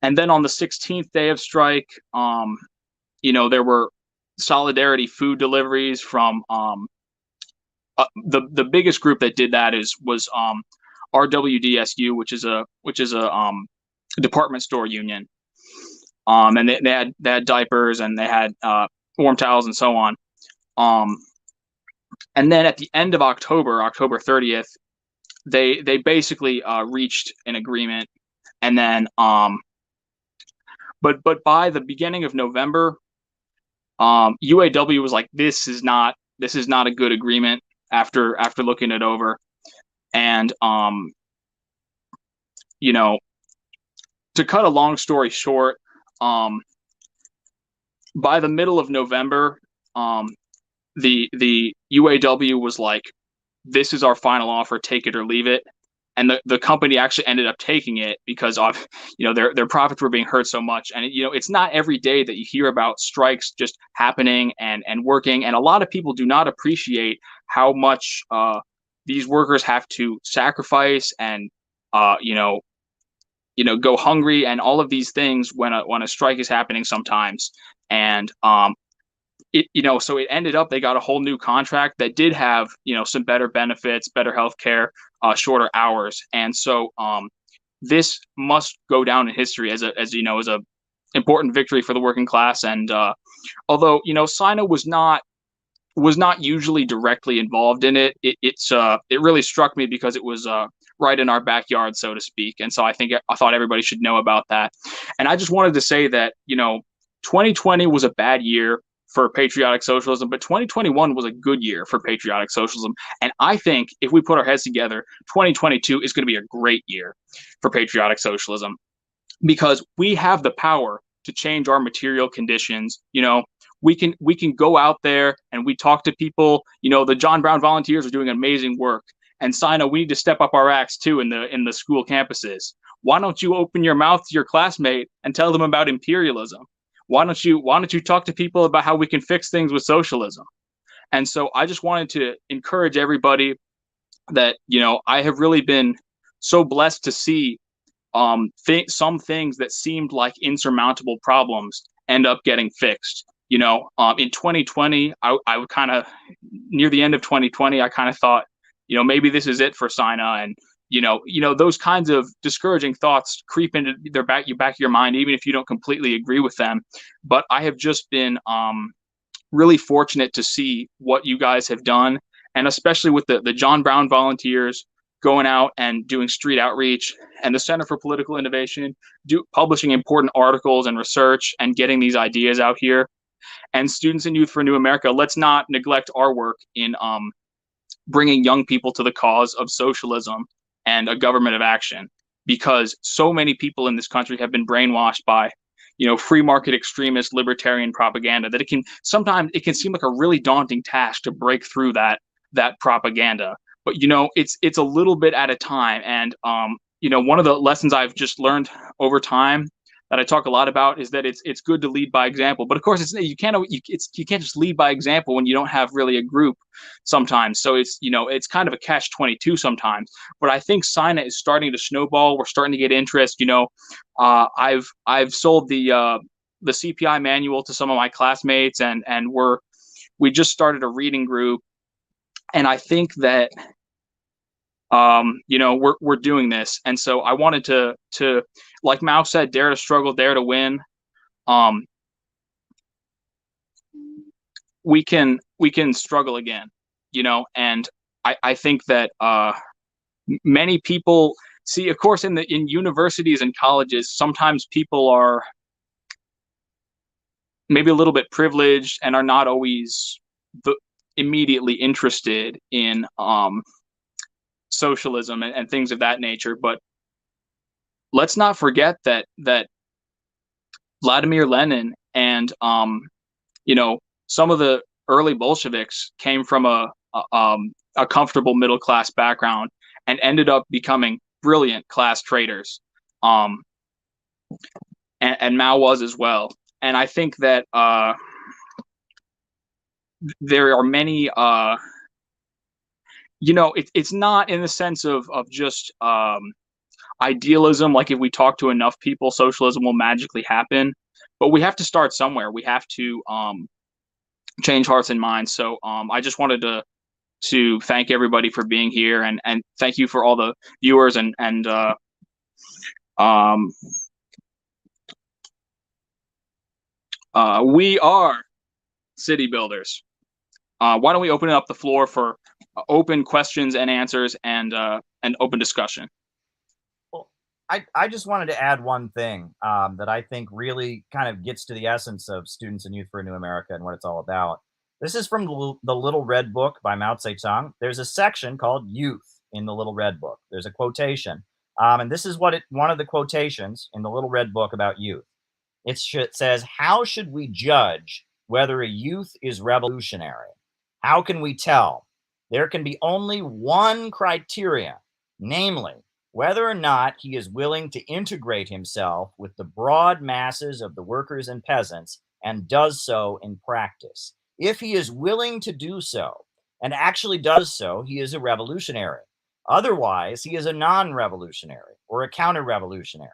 then on the 16th day of strike, there were solidarity food deliveries from the biggest group that did that was RWDSU, which is a department store union. And they had diapers, and they had warm towels and so on. And then at the end of October 30th, they basically reached an agreement. And then but by the beginning of November, UAW was like, this is not a good agreement after looking it over. And to cut a long story short, by the middle of November, the UAW was like, this is our final offer, take it or leave it. the company actually ended up taking it because of, their profits were being hurt so much. And it's not every day that you hear about strikes just happening and working, and a lot of people do not appreciate how much these workers have to sacrifice and go hungry and all of these things when a strike is happening sometimes. And so it ended up, they got a whole new contract that did have, some better benefits, better healthcare, shorter hours. And so this must go down in history as a important victory for the working class. And although, Sino was not usually directly involved in it, it really struck me because it was right in our backyard, so to speak. And so I thought everybody should know about that. And I just wanted to say that, 2020 was a bad year for patriotic socialism, but 2021 was a good year for patriotic socialism. And I think if we put our heads together, 2022 is going to be a great year for patriotic socialism, because we have the power to change our material conditions. We can go out there and we talk to people. The John Brown volunteers are doing amazing work. And Sino, we need to step up our acts too in the school campuses. Why don't you open your mouth to your classmate and tell them about imperialism? Why don't you talk to people about how we can fix things with socialism? And so I just wanted to encourage everybody that, I have really been so blessed to see some things that seemed like insurmountable problems end up getting fixed. In 2020, I would kind of, near the end of 2020, I kind of thought, maybe this is it for Sina. And, those kinds of discouraging thoughts creep into your back of your mind, even if you don't completely agree with them. But I have just been really fortunate to see what you guys have done, and especially with the John Brown volunteers going out and doing street outreach, and the Center for Political Innovation publishing important articles and research and getting these ideas out here. And Students and Youth for a New America, let's not neglect our work in bringing young people to the cause of socialism and a government of action, because so many people in this country have been brainwashed by free market extremist libertarian propaganda that it can seem like a really daunting task to break through that propaganda. But it's a little bit at a time. And one of the lessons I've just learned over time that I talk a lot about is that it's good to lead by example. But of course, you can't just lead by example when you don't have really a group sometimes. So it's kind of a catch-22 sometimes. But I think Sina is starting to snowball. We're starting to get interest. I've sold the CPI manual to some of my classmates, and we just started a reading group. And I think that we're doing this. And so I wanted to like Mao said, dare to struggle, dare to win. We can struggle again, and I think that many people see, of course, in universities and colleges, sometimes people are maybe a little bit privileged and are not always immediately interested in socialism and things of that nature. But let's not forget that Vladimir Lenin and some of the early Bolsheviks came from a comfortable middle class background and ended up becoming brilliant class traders. And Mao was as well. And I think that there are many it's not in the sense of just idealism, like if we talk to enough people, socialism will magically happen. But we have to start somewhere. We have to change hearts and minds. So I just wanted to thank everybody for being here, and thank you for all the viewers and we are city builders. Why don't we open up the floor for open questions and answers and open discussion? Well, I just wanted to add one thing that I think really kind of gets to the essence of Students and Youth for a New America and what it's all about. This is from the Little Red Book by Mao Zedong. There's a section called Youth in the Little Red Book. There's a quotation. And this is one of the quotations in the Little Red Book about youth. It says, "How should we judge whether a youth is revolutionary? How can we tell? There can be only one criterion. namely, whether or not he is willing to integrate himself with the broad masses of the workers and peasants and does so in practice. If he is willing to do so and actually does so, he is a revolutionary. Otherwise, he is a non-revolutionary or a counter-revolutionary.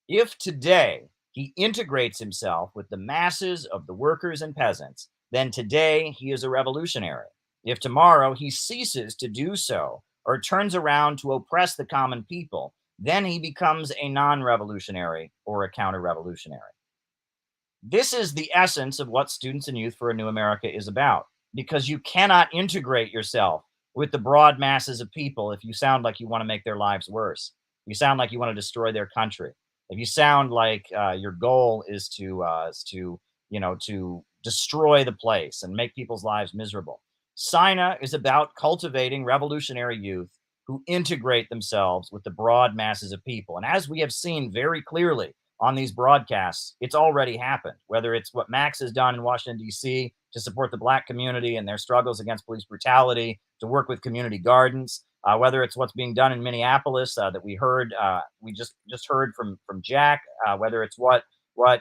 If today he integrates himself with the masses of the workers and peasants, then today he is a revolutionary. If tomorrow he ceases to do so or turns around to oppress the common people, then he becomes a non-revolutionary or a counter-revolutionary. This is the essence of what Students and Youth for a New America is about, because you cannot integrate yourself with the broad masses of people if you sound like you want to make their lives worse. You sound like you want to destroy their country. If you sound like your goal is to destroy the place and make people's lives miserable. SINA is about cultivating revolutionary youth who integrate themselves with the broad masses of people. And as we have seen very clearly on these broadcasts, it's already happened, whether it's what Max has done in Washington, D.C. to support the Black community and their struggles against police brutality, to work with community gardens, whether it's what's being done in Minneapolis that we heard, we just heard from Jack, whether it's what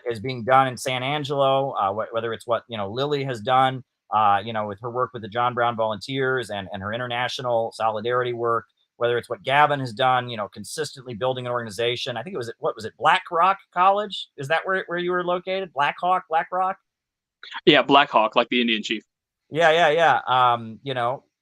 is being done in San Angelo, whether it's what Lily has done, with her work with the John Brown Volunteers and her international solidarity work, whether it's what Gavin has done, consistently building an organization. I think what was it, Black Rock College? Is that where you were located? Black Rock? Yeah, Black Hawk, like the Indian chief. Yeah.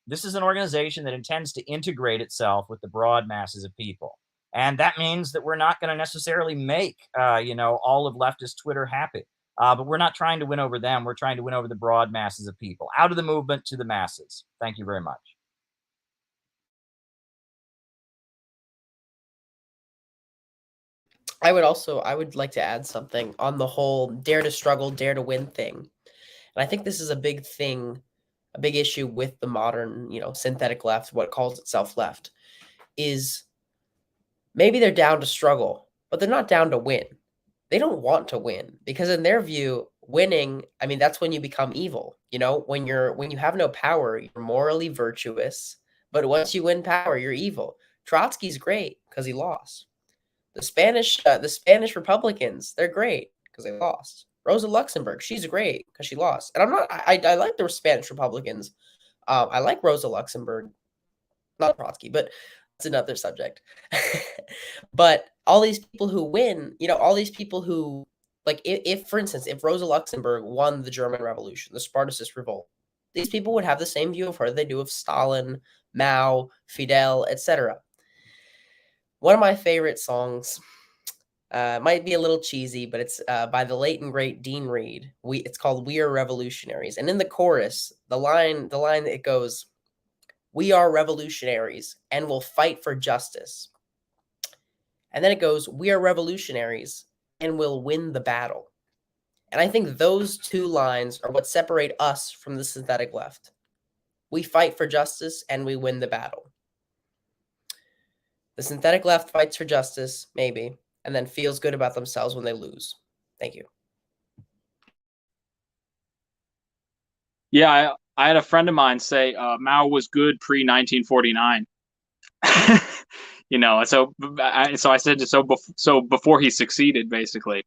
This is an organization that intends to integrate itself with the broad masses of people. And that means that we're not going to necessarily make, all of leftist Twitter happy. But we're not trying to win over them. We're trying to win over the broad masses of people, out of the movement to the masses. Thank you very much. I would like to add something on the whole dare to struggle, dare to win thing. And I think this is a big thing, a big issue with the modern, synthetic left, what calls itself left, is maybe they're down to struggle, but they're not down to win. They don't want to win because in their view, winning, I mean, that's when you become evil. When you have no power, you're morally virtuous, but once you win power, you're evil. Trotsky's great because he lost. The Spanish Republicans, they're great because they lost. Rosa Luxemburg, she's great because she lost. And I like the Spanish Republicans. I like Rosa Luxemburg, not Trotsky, but that's another subject. But all these people who win, all these people who, like, if for instance, if Rosa Luxemburg won the German Revolution, the Spartacist Revolt, these people would have the same view of her they do of Stalin, Mao, Fidel, etc. One of my favorite songs might be a little cheesy, but it's by the late and great Dean Reed. It's called "We Are Revolutionaries," and in the chorus, the line that it goes, "We are revolutionaries and will fight for justice." And then it goes, "We are revolutionaries and will win the battle." And I think those two lines are what separate us from the synthetic left. We fight for justice and we win the battle. The synthetic left fights for justice, maybe, and then feels good about themselves when they lose. Thank you. Yeah, I had a friend of mine say Mao was good pre-1949. So I said so before he succeeded, basically.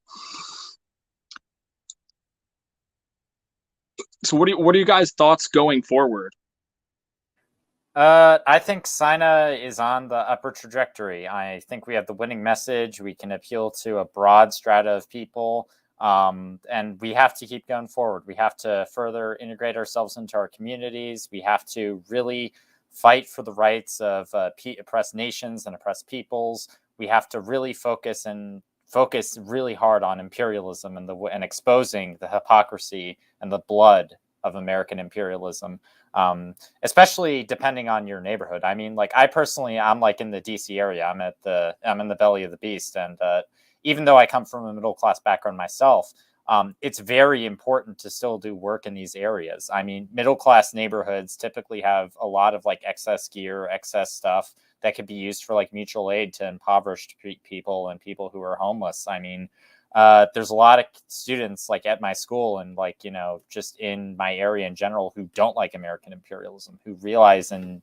So what are you guys' thoughts going forward? I think SINA is on the upper trajectory. I think we have the winning message. We can appeal to a broad strata of people, and we have to keep going forward. We have to further integrate ourselves into our communities. We have to really fight for the rights of oppressed nations and oppressed peoples. We have to really focus really hard on imperialism and exposing the hypocrisy and the blood of American imperialism. Especially depending on your neighborhood. I mean, like I'm like in the DC area. I'm in the belly of the beast. And even though I come from a middle-class background myself, it's very important to still do work in these areas. I mean, middle-class neighborhoods typically have a lot of like excess gear, excess stuff that could be used for like mutual aid to impoverished people and people who are homeless. I mean, there's a lot of students like at my school and like, just in my area in general who don't like American imperialism, who realize and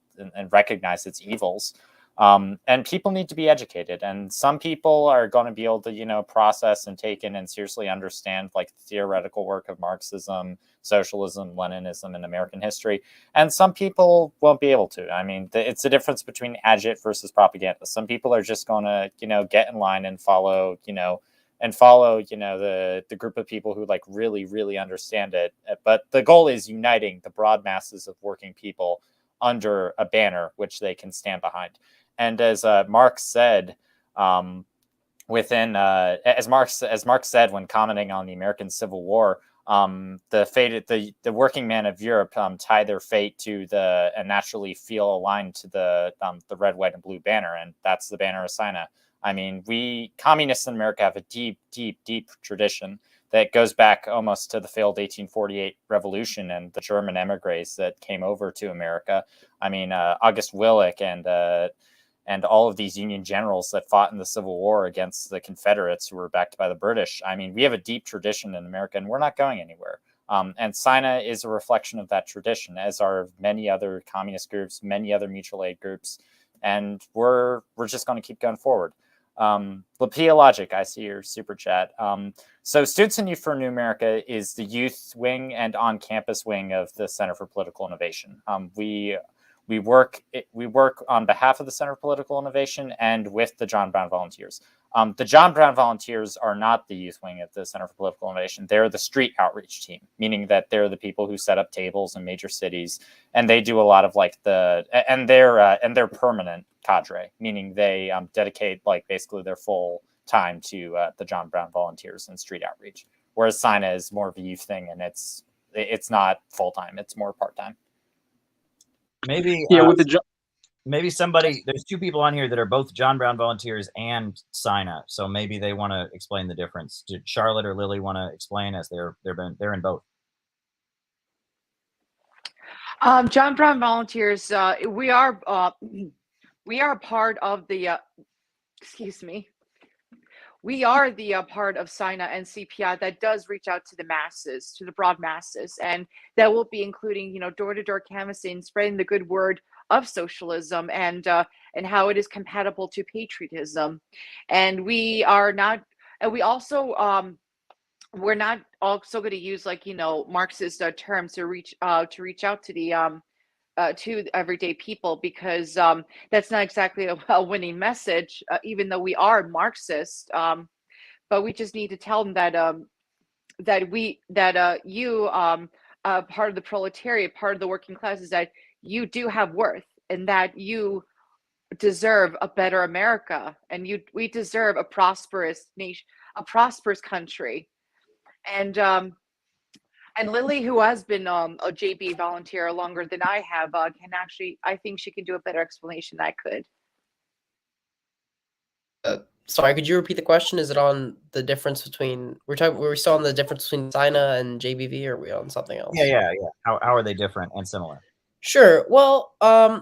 recognize its evils. And people need to be educated, and some people are going to be able to, you know, process and take in and seriously understand like the theoretical work of Marxism, socialism, Leninism, and American history. And some people won't be able to. I mean, it's the difference between agit versus propaganda. Some people are just going to, you know, get in line and follow, you know, the group of people who like really understand it. But the goal is uniting the broad masses of working people under a banner which they can stand behind. And as Marx said, as Marx said when commenting on the American Civil War, the working man of Europe tie their fate to and naturally feel aligned to the red, white, and blue banner, and that's the banner of Sina. I mean, we communists in America have a deep tradition that goes back almost to the failed 1848 revolution and the German emigres that came over to America. I mean, August Willich and all of these Union generals that fought in the Civil War against the Confederates who were backed by the British. I mean, we have a deep tradition in America, and we're not going anywhere. And Sina is a reflection of that tradition, as are many other communist groups, many other mutual aid groups, and we're just going to keep going forward. Lapia Logic, I see your super chat. So Students and Youth for a New America is the youth wing and on-campus wing of the Center for Political Innovation. We work on behalf of the Center for Political Innovation and with the John Brown Volunteers. The John Brown Volunteers are not the youth wing of the Center for Political Innovation. They're the street outreach team, meaning that they're the people who set up tables in major cities, and they do a lot of like they're permanent cadre, meaning they dedicate like basically their full time to the John Brown Volunteers and street outreach. Whereas Sina is more of a youth thing, and it's not full time; it's more part time. Maybe with maybe somebody, there's two people on here that are both John Brown Volunteers and Sina, so maybe they want to explain the difference. Did Charlotte or Lily want to explain, as they're in both? John Brown Volunteers, we are part of the excuse me. We are the part of Sina and CPI that does reach out to the masses, to the broad masses, and that will be including, you know, door-to-door canvassing, spreading the good word of socialism and how it is compatible to patriotism. And we are not, and we also we're not also going to use, like, you know, Marxist terms to reach out to the to everyday people, because that's not exactly a winning message, even though we are Marxist. But we just need to tell them that you, part of the proletariat, part of the working classes, that you do have worth, and that you deserve a better America, and we deserve a prosperous nation, a prosperous country. And Lily, who has been a JB volunteer longer than I have, can actually, I think she can do a better explanation than I could. Sorry, could you repeat the question? Is it on the difference between, were we still on the difference between Sina and JBV, or are we on something else? Yeah. How are they different and similar? Sure. Well, I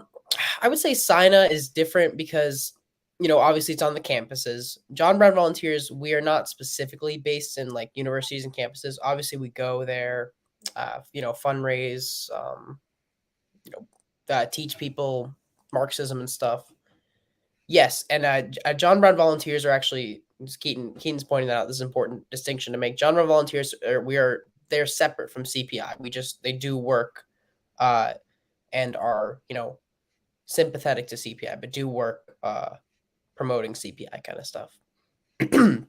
would say Sina is different because, you know, obviously it's on the campuses. John Brown Volunteers, we are not specifically based in like universities and campuses. Obviously we go there, you know, fundraise, you know, teach people Marxism and stuff. Yes, and John Brown Volunteers are actually, Keaton's pointing that out. This is an important distinction to make. John Brown Volunteers they're separate from CPI. They do work, and are, you know, sympathetic to CPI, but do work promoting CPI kind of stuff. And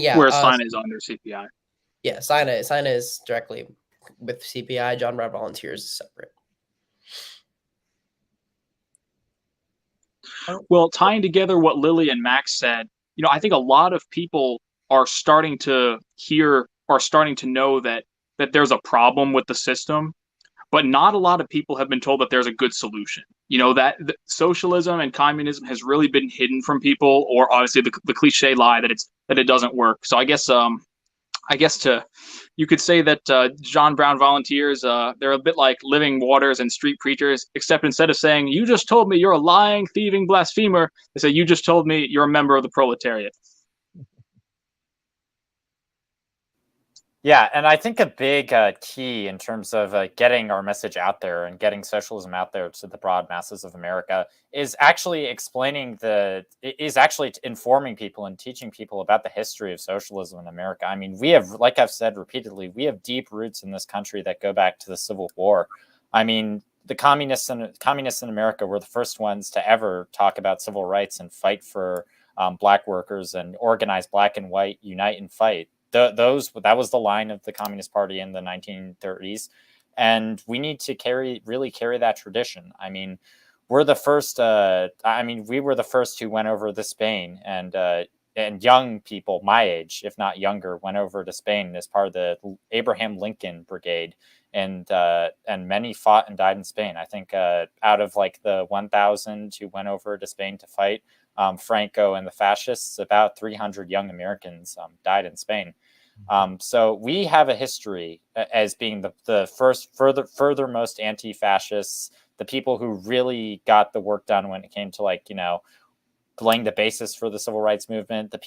yeah, whereas Sina is under CPI. Yeah, Sina is directly with CPI. John Brown Volunteers is separate. Well, tying together what Lily and Max said, you know, I think a lot of people are starting to know that there's a problem with the system, but not a lot of people have been told that there's a good solution. You know, that socialism and communism has really been hidden from people, or obviously the cliche lie that it doesn't work. So I guess you could say that John Brown Volunteers, they're a bit like living waters and street preachers, except instead of saying, "You just told me you're a lying, thieving blasphemer," they say, "You just told me you're a member of the proletariat." Yeah, and I think a big key in terms of getting our message out there and getting socialism out there to the broad masses of America is actually informing people and teaching people about the history of socialism in America. I mean, we have, like I've said repeatedly, we have deep roots in this country that go back to the Civil War. I mean, the communists in America were the first ones to ever talk about civil rights and fight for black workers and organize black and white, unite and fight. That was the line of the Communist Party in the 1930s, and we need to really carry that tradition. I mean, we're the first. We were the first who went over to Spain, and young people my age, if not younger, went over to Spain as part of the Abraham Lincoln Brigade, and many fought and died in Spain. I think out of like the 1,000 who went over to Spain to fight Franco and the fascists, about 300 young Americans died in Spain. So we have a history as being the furthermost anti-fascists, the people who really got the work done when it came to laying the basis for the civil rights movement, the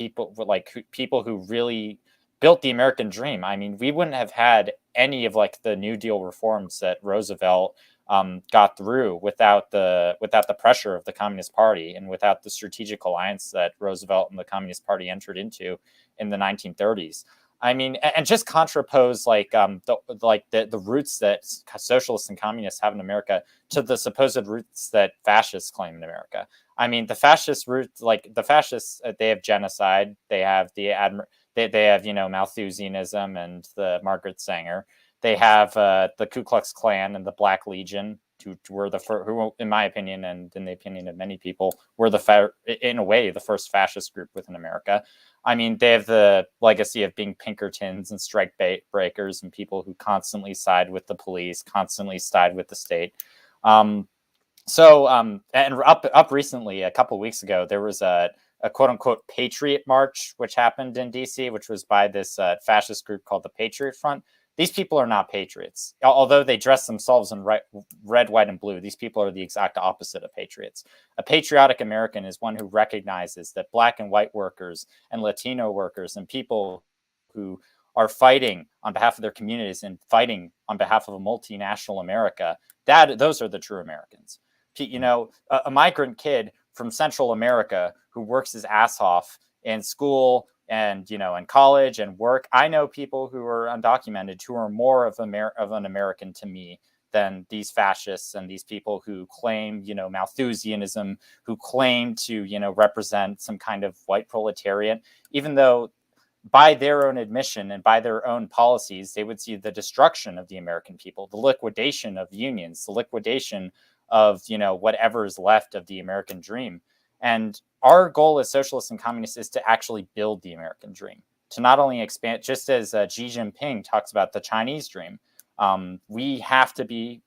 people who really built the American dream. I mean, we wouldn't have had any of the New Deal reforms that Roosevelt got through without the pressure of the Communist Party and without the strategic alliance that Roosevelt and the Communist Party entered into in the 1930s. I mean, and just contrapose the roots that socialists and communists have in America to the supposed roots that fascists claim in America. I mean, the fascist roots, they have genocide, they have they have Malthusianism and the Margaret Sanger. They have the Ku Klux Klan and the Black Legion, who were who, in my opinion, and in the opinion of many people, were in a way the first fascist group within America. I mean, they have the legacy of being Pinkertons and strike breakers and people who constantly side with the police, constantly side with the state. And up recently, a couple of weeks ago, there was a quote unquote Patriot March, which happened in DC, which was by this fascist group called the Patriot Front. These people are not patriots. Although they dress themselves in red, white, and blue, these people are the exact opposite of patriots. A patriotic American is one who recognizes that black and white workers and Latino workers and people who are fighting on behalf of their communities and fighting on behalf of a multinational America, those are the true Americans. A migrant kid from Central America who works his ass off in school and in college and work. I know people who are undocumented who are more of an American to me than these fascists and these people who claim Malthusianism, who claim to represent some kind of white proletariat, even though by their own admission and by their own policies they would see the destruction of the American people, the liquidation of unions, the liquidation of whatever is left of the American dream. And our goal as socialists and communists is to actually build the American dream, to not only expand, just as Xi Jinping talks about the Chinese dream. We have to be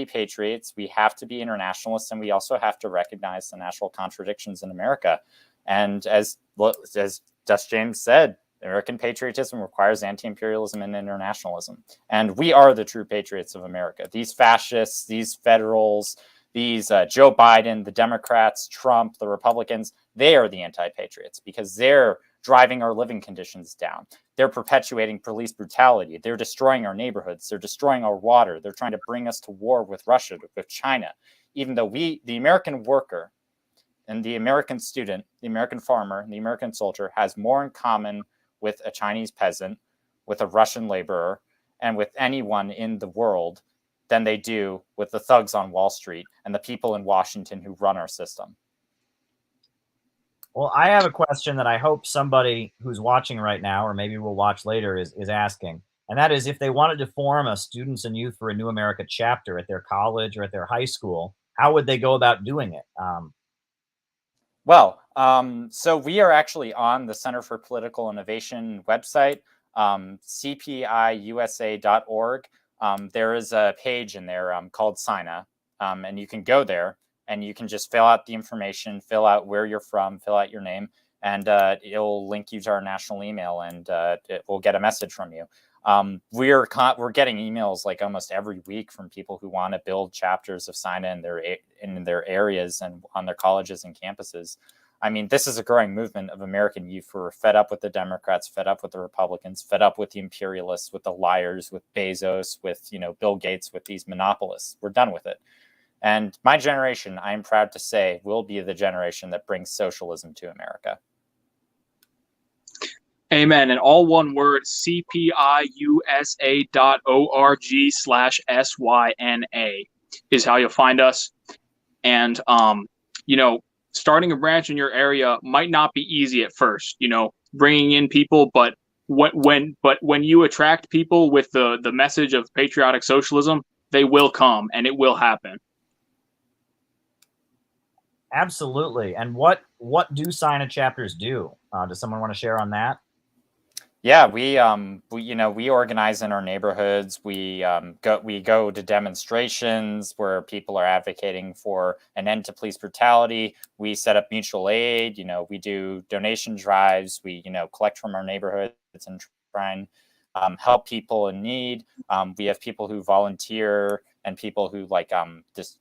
patriots, we have to be internationalists, and we also have to recognize the national contradictions in America. And as Dust James said, American patriotism requires anti-imperialism and internationalism. And we are the true patriots of America. These fascists, these federals, these Joe Biden, the Democrats, Trump, the Republicans, they are the anti-patriots because they're driving our living conditions down. They're perpetuating police brutality. They're destroying our neighborhoods. They're destroying our water. They're trying to bring us to war with Russia, with China, even though the American worker and the American student, the American farmer, and the American soldier has more in common with a Chinese peasant, with a Russian laborer, and with anyone in the world than they do with the thugs on Wall Street and the people in Washington who run our system. Well, I have a question that I hope somebody who's watching right now, or maybe will watch later, is asking. And that is, if they wanted to form a Students and Youth for a New America chapter at their college or at their high school, how would they go about doing it? So we are actually on the Center for Political Innovation website, cpiusa.org. There is a page in there called SINA, and you can go there and you can just fill out the information, fill out where you're from, fill out your name, and it'll link you to our national email, and it will get a message from you. We're getting emails like almost every week from people who want to build chapters of SINA in their areas and on their colleges and campuses. I mean, this is a growing movement of American youth who are fed up with the Democrats, fed up with the Republicans, fed up with the imperialists, with the liars, with Bezos, with, you know, Bill Gates, with these monopolists. We're done with it. And my generation, I'm proud to say, will be the generation that brings socialism to America. Amen. And all one word, cpiusa.org/SYNA is how you'll find us. And, you know, starting a branch in your area might not be easy at first, you know, bringing in people, but when you attract people with the message of patriotic socialism, they will come and it will happen. Absolutely. And what do SINA chapters do? Does someone want to share on that? Yeah, we you know, we organize in our neighborhoods. We go to demonstrations where people are advocating for an end to police brutality. We set up mutual aid. You know, we do donation drives. We, you know, collect from our neighborhoods and try and help people in need. We have people who volunteer and people who like just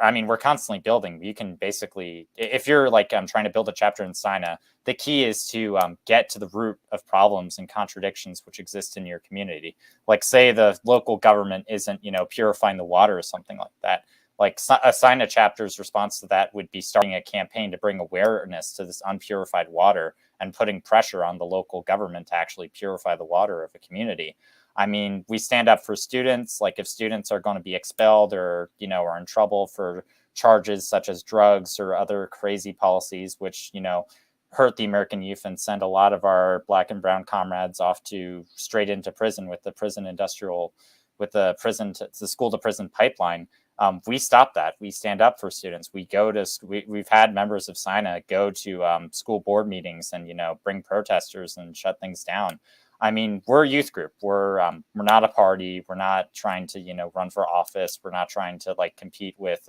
I mean, we're constantly building. You can basically, if you're like trying to build a chapter in SINA, the key is to get to the root of problems and contradictions which exist in your community. Like, say the local government isn't, you know, purifying the water or something like that. Like a SINA chapter's response to that would be starting a campaign to bring awareness to this unpurified water and putting pressure on the local government to actually purify the water of a community. I mean, we stand up for students. Like, if students are going to be expelled or, you know, are in trouble for charges such as drugs or other crazy policies, which, you know, hurt the American youth and send a lot of our Black and brown comrades off to straight into prison with the the school to prison pipeline. We stop that. We stand up for students. We've had members of SINA go to school board meetings and, you know, bring protesters and shut things down. I mean, we're a youth group. We're not a party. We're not trying to, you know, run for office. We're not trying to like compete with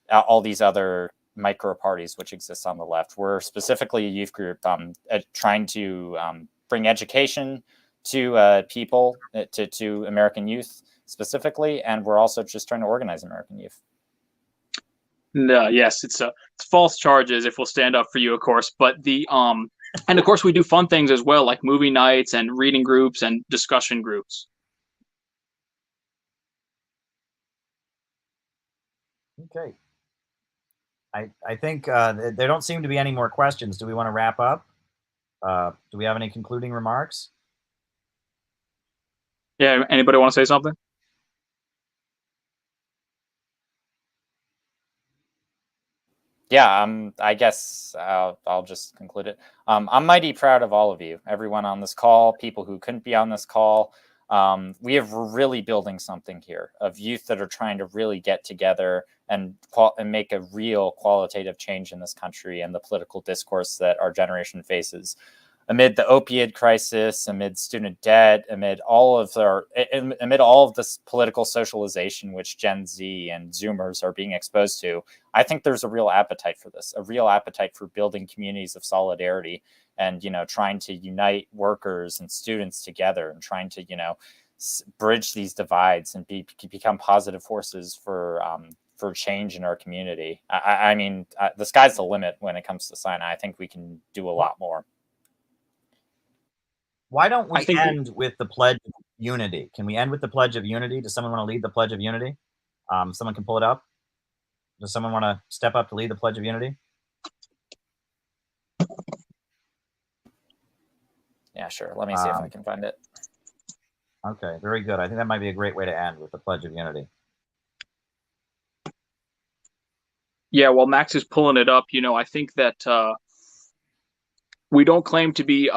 all these other micro parties which exist on the left. We're specifically a youth group trying to bring education to people, to American youth specifically, and we're also just trying to organize American youth. No, yes, it's false charges if we'll stand up for you, of course. But and of course we do fun things as well, like movie nights and reading groups and discussion groups. Okay. I think there don't seem to be any more questions. Do we want to wrap up? Do we have any concluding remarks? Yeah, anybody want to say something? Yeah, I guess I'll just conclude it. I'm mighty proud of all of you, everyone on this call, people who couldn't be on this call. We're really building something here of youth that are trying to really get together and make a real qualitative change in this country and the political discourse that our generation faces. Amid the opioid crisis, amid student debt, amid all of this political socialization which Gen Z and Zoomers are being exposed to, I think there's a real appetite for this, a real appetite for building communities of solidarity and, you know, trying to unite workers and students together and trying to, you know, bridge these divides and become positive forces for change in our community. I mean, the sky's the limit when it comes to SINA. I think we can do a lot more. Why don't we end with the Pledge of Unity? Can we end with the Pledge of Unity? Does someone want to lead the Pledge of Unity? Someone can pull it up. Does someone want to step up to lead the Pledge of Unity? Yeah, sure. Let me see if I can find it. Okay, very good. I think that might be a great way to end, with the Pledge of Unity. Yeah, while Max is pulling it up, you know, I think that we don't claim to be,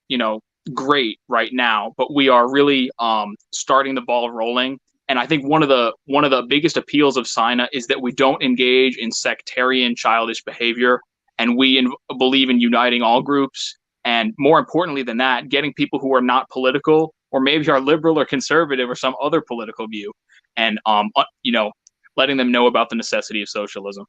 you know, great right now, but we are really starting the ball rolling. And I think one of the biggest appeals of SINA is that we don't engage in sectarian, childish behavior, and we believe in uniting all groups. And more importantly than that, getting people who are not political, or maybe are liberal or conservative or some other political view, and you know, letting them know about the necessity of socialism.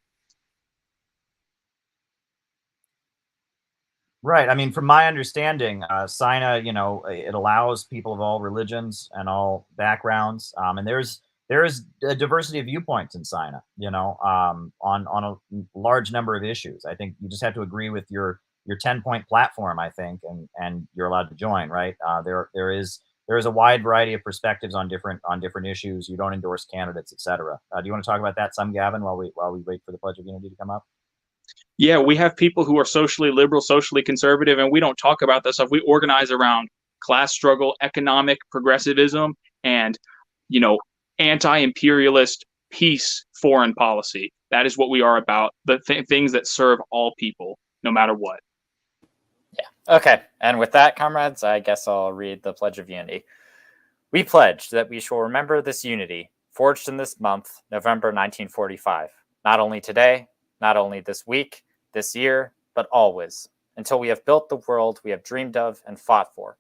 Right. I mean, from my understanding, SINA, you know, it allows people of all religions and all backgrounds. And there's there is a diversity of viewpoints in Sina, you know, on a large number of issues. I think you just have to agree with your 10-point platform, I think, and you're allowed to join, right? There is a wide variety of perspectives on different issues. You don't endorse candidates, etc. Do you want to talk about that some, Gavin, while we wait for the Pledge of Unity to come up? Yeah, we have people who are socially liberal, socially conservative, and we don't talk about that stuff. We organize around class struggle, economic progressivism, and, you know, anti-imperialist peace foreign policy. That is what we are about. The things that serve all people, no matter what. Yeah. Okay. And with that, comrades, I guess I'll read the Pledge of Unity. We pledge that we shall remember this unity, forged in this month, November 1945, not only today, not only this week, this year, but always, until we have built the world we have dreamed of and fought for.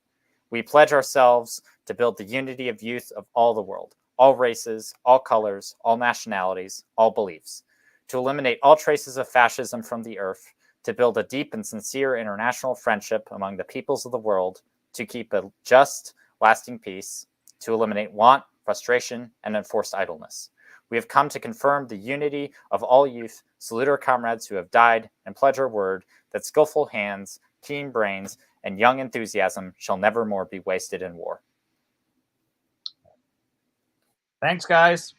We pledge ourselves to build the unity of youth of all the world, all races, all colors, all nationalities, all beliefs, to eliminate all traces of fascism from the earth, to build a deep and sincere international friendship among the peoples of the world, to keep a just, lasting peace, to eliminate want, frustration, and enforced idleness. We have come to confirm the unity of all youth, salute our comrades who have died, and pledge our word that skillful hands, keen brains, and young enthusiasm shall never more be wasted in war. Thanks, guys.